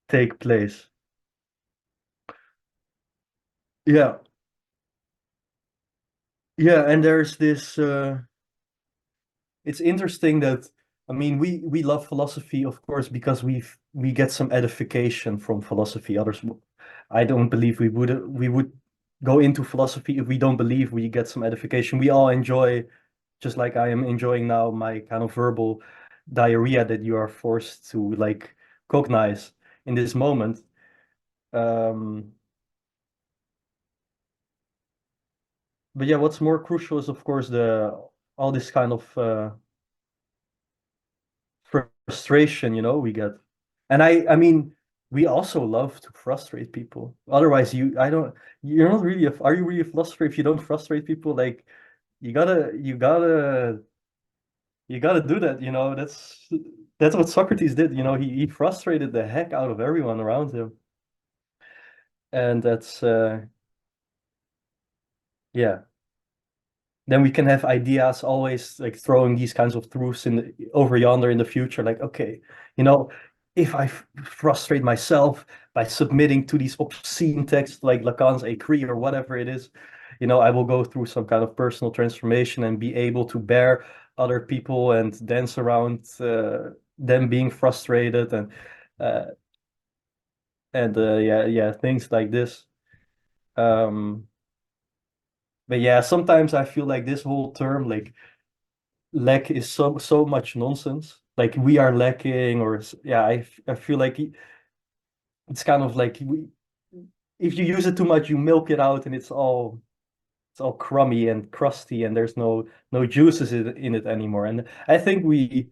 take place. Yeah. Yeah, and there's this it's interesting that, I mean, we love philosophy, of course, because we get some edification from philosophy. Others, I don't believe we would go into philosophy if we don't believe we get some edification. We all enjoy, just like I am enjoying now, my kind of verbal diarrhea that you are forced to like cognize in this moment. Um, but yeah, what's more crucial is, of course, the all this kind of frustration, we get. And I mean, we also love to frustrate people. Otherwise, you're not really are you really a philosopher if you don't frustrate people? Like, you gotta do that, that's what Socrates did, he frustrated the heck out of everyone around him. And that's yeah. Then we can have ideas always like throwing these kinds of truths over yonder in the future, like, okay, if I frustrate myself by submitting to these obscene texts like Lacan's Écrit or whatever it is, I will go through some kind of personal transformation and be able to bear other people and dance around them being frustrated uh, and things like this. But yeah, sometimes I feel like this whole term, like, lack, is so much nonsense. Like, we are lacking, or yeah, I feel like it's kind of like if you use it too much, you milk it out, and it's all crummy and crusty, and there's no juices in it anymore. And I think we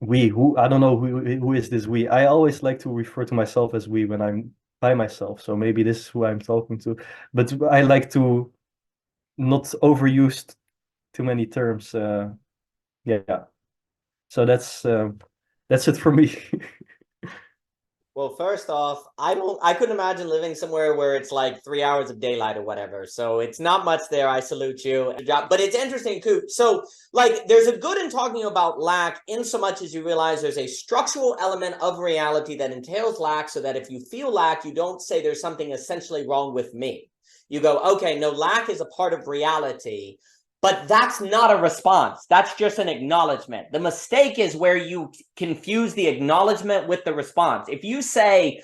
who, I don't know who is this we. I always like to refer to myself as we when I'm by myself. So maybe this is who I'm talking to. But I like to not overuse too many terms. Yeah. So that's it for me. Well, first off, I couldn't imagine living somewhere where it's like 3 hours of daylight or whatever. So it's not much there. I salute you. But it's interesting too. So like there's a good in talking about lack in so much as you realize there's a structural element of reality that entails lack, so that if you feel lack, you don't say there's something essentially wrong with me. You go, okay, no, lack is a part of reality. But that's not a response. That's just an acknowledgement. The mistake is where you confuse the acknowledgement with the response. If you say,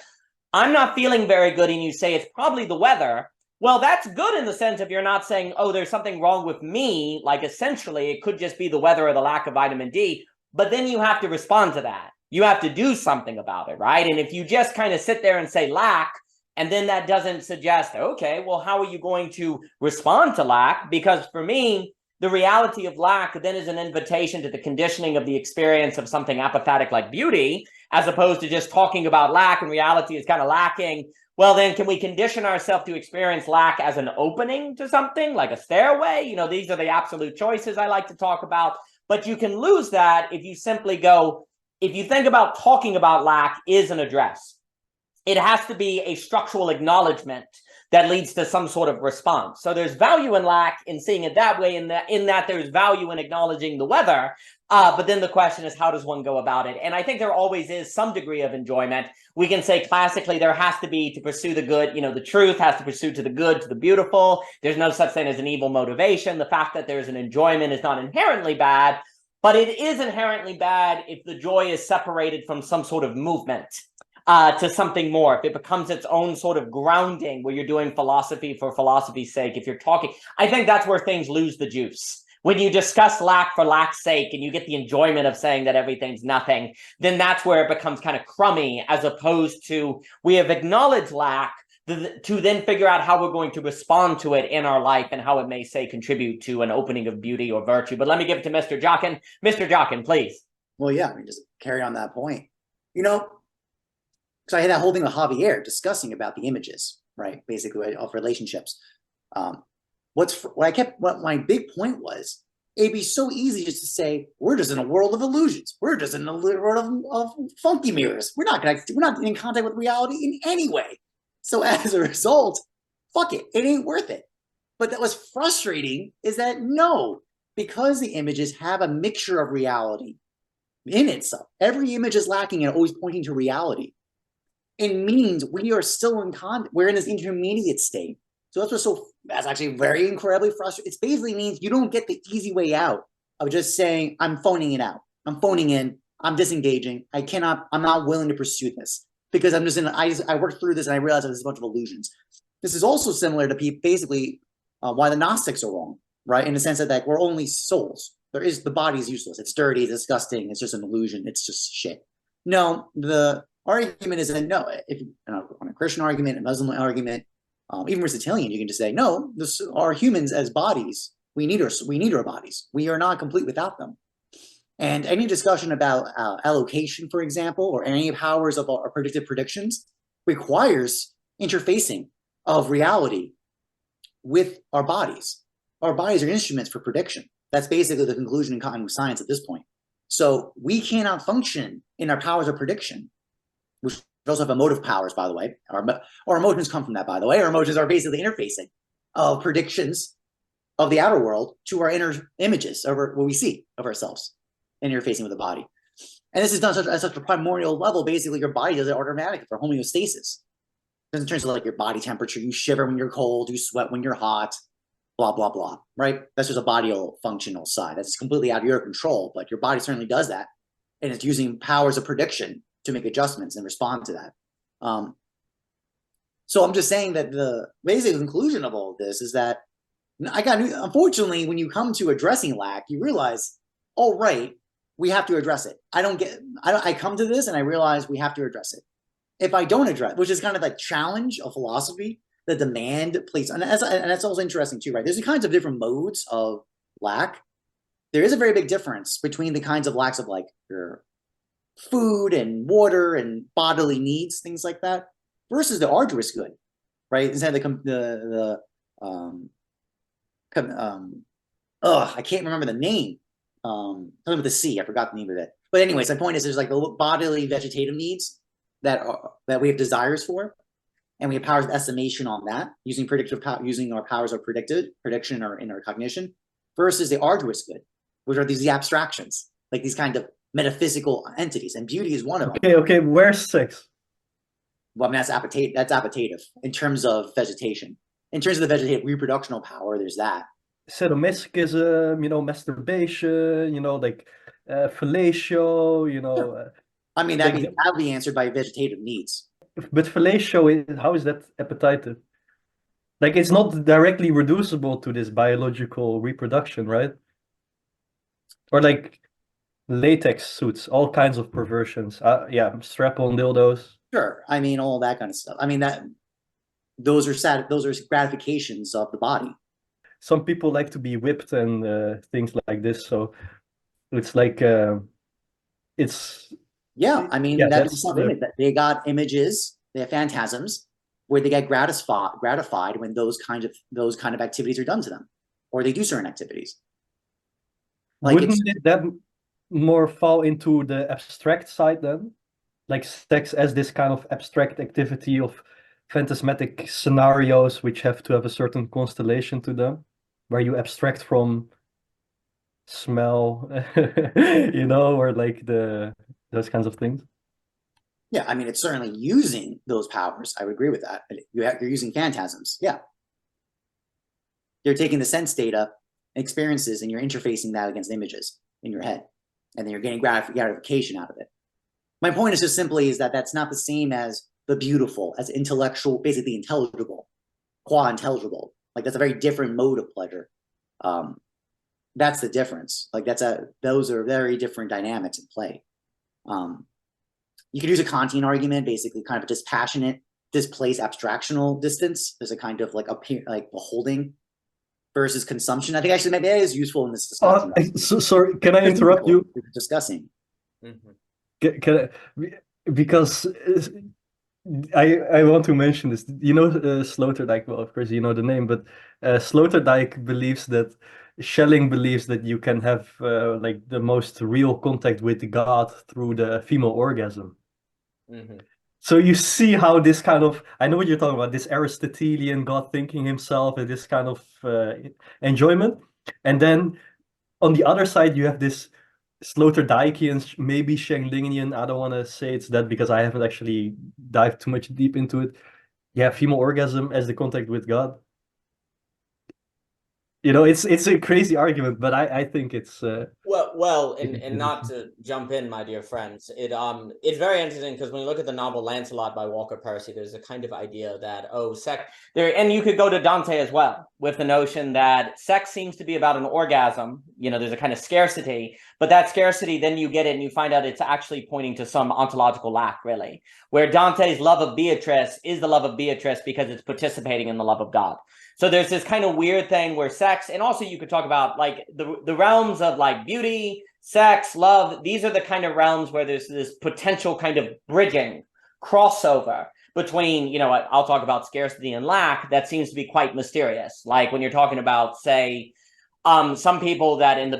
I'm not feeling very good, and you say it's probably the weather, well, that's good in the sense of you're not saying, oh, there's something wrong with me. Like, essentially, it could just be the weather or the lack of vitamin D. But then you have to respond to that. You have to do something about it, right? And if you just kind of sit there and say lack, and then that doesn't suggest, okay, well, how are you going to respond to lack? Because for me, the reality of lack then is an invitation to the conditioning of the experience of something apathetic like beauty, as opposed to just talking about lack and reality is kind of lacking. Well, then can we condition ourselves to experience lack as an opening to something like a stairway? These are the absolute choices I like to talk about. But you can lose that if you simply go, if you think about talking about lack is an address. It has to be a structural acknowledgement that leads to some sort of response. So there's value in lack in seeing it that way, in that there's value in acknowledging the weather. But then the question is, how does one go about it? And I think there always is some degree of enjoyment. We can say classically there has to be, to pursue the good, the truth has to pursue to the good, to the beautiful. There's no such thing as an evil motivation. The fact that there's an enjoyment is not inherently bad, but it is inherently bad if the joy is separated from some sort of movement. to something more, if it becomes its own sort of grounding where you're doing philosophy for philosophy's sake, if you're talking, I think that's where things lose the juice. When you discuss lack for lack's sake and you get the enjoyment of saying that everything's nothing, then that's where it becomes kind of crummy, as opposed to we have acknowledged lack to then figure out how we're going to respond to it in our life and how it may, say, contribute to an opening of beauty or virtue. But let me give it to Mr. Jockin. Mr. Jockin, please. Well, yeah, I mean, just carry on that point. You know, so I had that whole thing with Javier discussing about the images, right? Basically, of relationships. What my big point was, it'd be so easy just to say, we're just in a world of illusions. We're just in a world of funky mirrors. We're not in contact with reality in any way. So as a result, fuck it, it ain't worth it. But that was frustrating is that no, because the images have a mixture of reality in itself. Every image is lacking and always pointing to reality. It means we are still in we're in this intermediate state. So that's actually very incredibly frustrating. It basically means you don't get the easy way out of just saying, I'm phoning it out. I'm phoning in, I'm disengaging. I'm not willing to pursue this because I worked through this and I realized there's a bunch of illusions. This is also similar to basically why the Gnostics are wrong, right? In the sense that we're only souls. The body is useless. It's dirty, it's disgusting. It's just an illusion. It's just shit. No, the argument is that no, if on a Christian argument, a Muslim argument, even Aristotelian, you can just say, no, this are humans as bodies. We need our bodies. We are not complete without them. And any discussion about allocation, for example, or any powers of our predictive predictions requires interfacing of reality with our bodies. Our bodies are instruments for prediction. That's basically the conclusion in cognitive science at this point. So we cannot function in our powers of prediction, which also have emotive powers, by the way. Our emotions come from that, by the way. Our emotions are basically interfacing of predictions of the outer world to our inner images of what we see of ourselves, interfacing with the body. And this is done at such a primordial level. Basically, your body does it automatically for homeostasis. In terms of like your body temperature, you shiver when you're cold, you sweat when you're hot, blah, blah, blah, right? That's just a body functional side. That's completely out of your control, but your body certainly does that. And it's using powers of prediction to make adjustments and respond to that. So I'm just saying that the basic conclusion of all of this is that unfortunately, when you come to addressing lack, you realize, oh, right, we have to address it. I come to this and I realize we have to address it. If I don't address, which is kind of like challenge of philosophy, the demand place, and that's also interesting too, right? There's kinds of different modes of lack. There is a very big difference between the kinds of lacks of like your food and water and bodily needs, things like that, versus the arduous good, right? Instead of I can't remember the name. Something with the C, I forgot the name of it. But anyways, my point is there's like the bodily vegetative needs that we have desires for, and we have powers of estimation on that, using our powers of prediction or in our cognition, versus the arduous good, which are these abstractions, like these kind of metaphysical entities, and beauty is one of them. Okay, where's sex? Well, I mean, that's appetitive in terms of vegetation. In terms of the vegetative reproductional power, there's that. Sadomasochism, masturbation, like fellatio, I mean, that'll be answered by vegetative needs. But fellatio, how is that appetitive? Like, it's not directly reducible to this biological reproduction, right? Or like latex suits, all kinds of perversions. Strap-on dildos. Sure, I mean, all that kind of stuff. I mean, those are gratifications of the body. Some people like to be whipped and things like this, so it's like it's. Yeah, I mean, that's something that they got images, they have phantasms where they get gratified when those kind of activities are done to them, or they do certain activities. Like, wouldn't that more fall into the abstract side then? Like sex as this kind of abstract activity of phantasmatic scenarios which have to have a certain constellation to them, where you abstract from smell, or like those kinds of things. Yeah, I mean, it's certainly using those powers. I would agree with that. You're using phantasms. Yeah. You're taking the sense data, experiences, and you're interfacing that against images in your head. And then you're getting gratification out of it. My point is just simply is that that's not the same as the beautiful, as intellectual, basically intelligible, qua intelligible. Like that's a very different mode of pleasure. That's the difference. Like those are very different dynamics in play. You could use a Kantian argument, basically kind of a dispassionate, displaced abstractional distance. There's a kind of like beholding versus consumption. I think actually maybe that is useful in this discussion. Sorry, can I interrupt you? Discussing. Can I, because I want to mention this. You know, Sloterdijk. Well, of course, you know the name, but Sloterdijk believes that Schelling believes that you can have like the most real contact with God through the female orgasm. So you see how this kind of, I know what you're talking about, this Aristotelian God thinking himself and this kind of enjoyment. And then on the other side, you have this Sloterdijkian, maybe Schellingian. I don't want to say it's that because I haven't actually dived too much deep into it. Yeah, female orgasm as the contact with God. You know, it's a crazy argument, but I think it's well, and not to jump in, my dear friends, it's very interesting because when you look at the novel Lancelot by Walker Percy, there's a kind of idea that sex there, and you could go to Dante as well with the notion that sex seems to be about an orgasm. You know, there's a kind of scarcity, but that scarcity, then you get it and you find out it's actually pointing to some ontological lack, really, where Dante's love of Beatrice is the love of Beatrice because it's participating in the love of God. So there's this kind of weird thing where sex, and also you could talk about like the realms of like beauty, sex, love. These are the kind of realms where there's this potential kind of bridging, crossover between, you know, I'll talk about scarcity and lack. That seems to be quite mysterious. Like when you're talking about, say, some people that in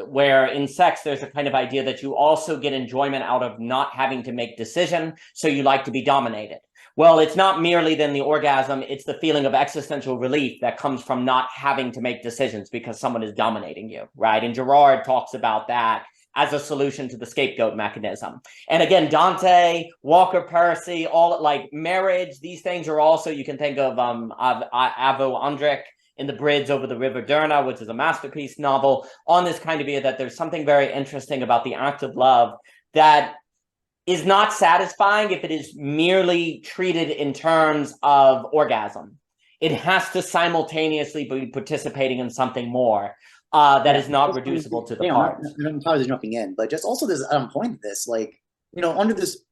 where in sex, there's a kind of idea that you also get enjoyment out of not having to make decision. So you like to be dominated. Well, it's not merely then the orgasm, it's the feeling of existential relief that comes from not having to make decisions because someone is dominating you, right? And Girard talks about that as a solution to the scapegoat mechanism. And again, Dante, Walker Percy, all like marriage, these things are also, you can think of Avo Andric in The Bridge Over the River Derna, which is a masterpiece novel, on this kind of idea that there's something very interesting about the act of love that is not satisfying if it is merely treated in terms of orgasm. It has to simultaneously be participating in something more that is not reducible to the parts. I'm probably jumping in, but just also this point of this, like, you know, under this,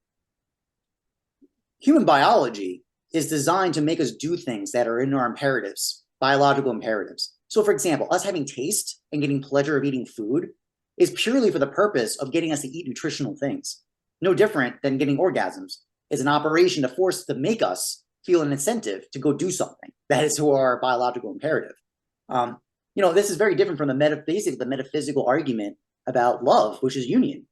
human biology is designed to make us do things that are in our imperatives, biological imperatives. So for example, us having taste and getting pleasure of eating food is purely for the purpose of getting us to eat nutritional things. No different than getting orgasms is an operation to make us feel an incentive to go do something that is to our biological imperative. You know, this is very different from the metaphysical argument about love, which is union.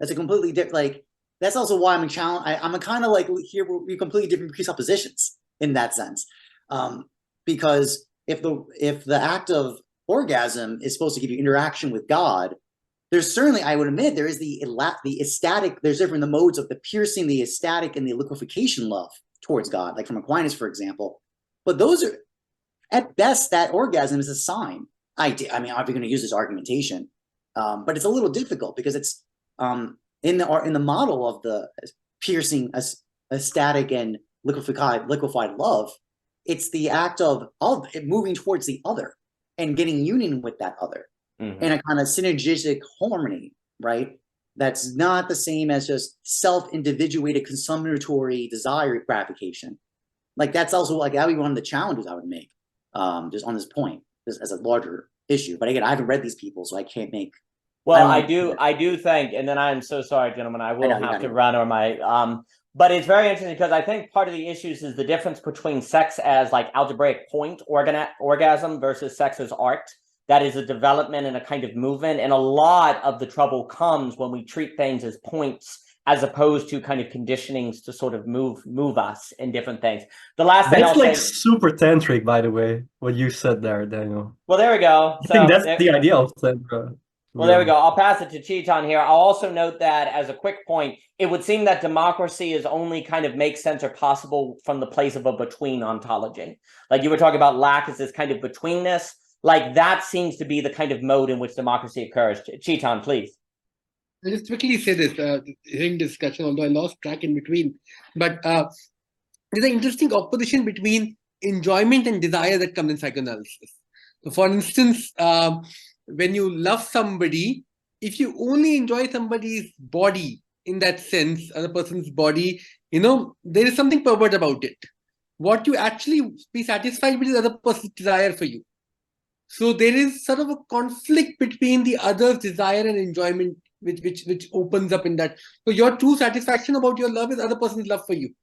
That's a completely different, like, that's also why I'm a challenge. I'm a kind of like, here we're completely different presuppositions in that sense. Because if the act of orgasm is supposed to give you interaction with God, there's certainly, I would admit, there is the ecstatic, there's different the modes of the piercing, the ecstatic, and the liquefaction love towards God, like from Aquinas, for example. But those are, at best, that orgasm is a sign. I mean, I'm going to use this argumentation, but it's a little difficult because it's in the model of the piercing, ecstatic, and liquefied love. It's the act of moving towards the other and getting union with that other. Mm-hmm. And a kind of synergistic harmony, right? That's not the same as just self-individuated consummatory desire gratification. Like that's also like that would be one of the challenges I would make, just on this point, just as a larger issue. But again, I haven't read these people, so I can't make. Well, I do think, and then I'm so sorry, gentlemen, I will have to run on my. But it's very interesting because I think part of the issues is the difference between sex as like algebraic point orgasm versus sex as art. That is a development and a kind of movement. And a lot of the trouble comes when we treat things as points as opposed to kind of conditionings to sort of move us in different things. The last thing I'll say, super tantric, by the way, what you said there, Daniel. Well, there we go. I think that's the idea of tantra. Well, there we go. I'll pass it to Chetan here. I'll also note that as a quick point, it would seem that democracy is only kind of makes sense or possible from the place of a between ontology. Like you were talking about lack as this kind of betweenness. Like that seems to be the kind of mode in which democracy occurs. Chetan, please. I'll just quickly say this during discussion, although I lost track in between. But there's an interesting opposition between enjoyment and desire that comes in psychoanalysis. So, for instance, when you love somebody, if you only enjoy somebody's body in that sense, other person's body, there is something pervert about it. What you actually be satisfied with is other person's desire for you. So there is sort of a conflict between the other's desire and enjoyment, which opens up in that. So your true satisfaction about your love is other person's love for you.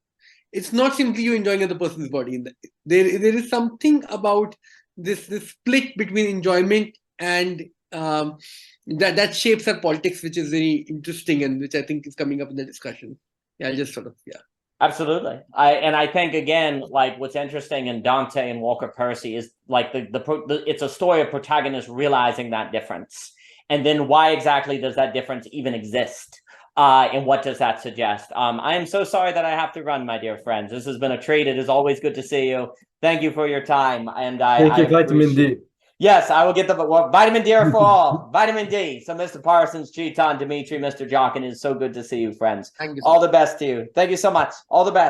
It's not simply you enjoying other person's body. There is something about this split between enjoyment and that shapes our politics, which is very interesting and which I think is coming up in the discussion. Yeah, I'll just sort of, yeah. Absolutely. I think, again, like what's interesting in Dante and Walker Percy is like it's a story of protagonists realizing that difference. And then why exactly does that difference even exist? And what does that suggest? I am so sorry that I have to run, my dear friends. This has been a treat. It is always good to see you. Thank you for your time. And Thank you, vitamin D. Yes, I will get the vitamin D for all. Vitamin D. So Mr. Parsons, Chetan, Dimitri, Mr. Jockin, it is so good to see you, friends. Thank you. All the best to you. Thank you so much. All the best.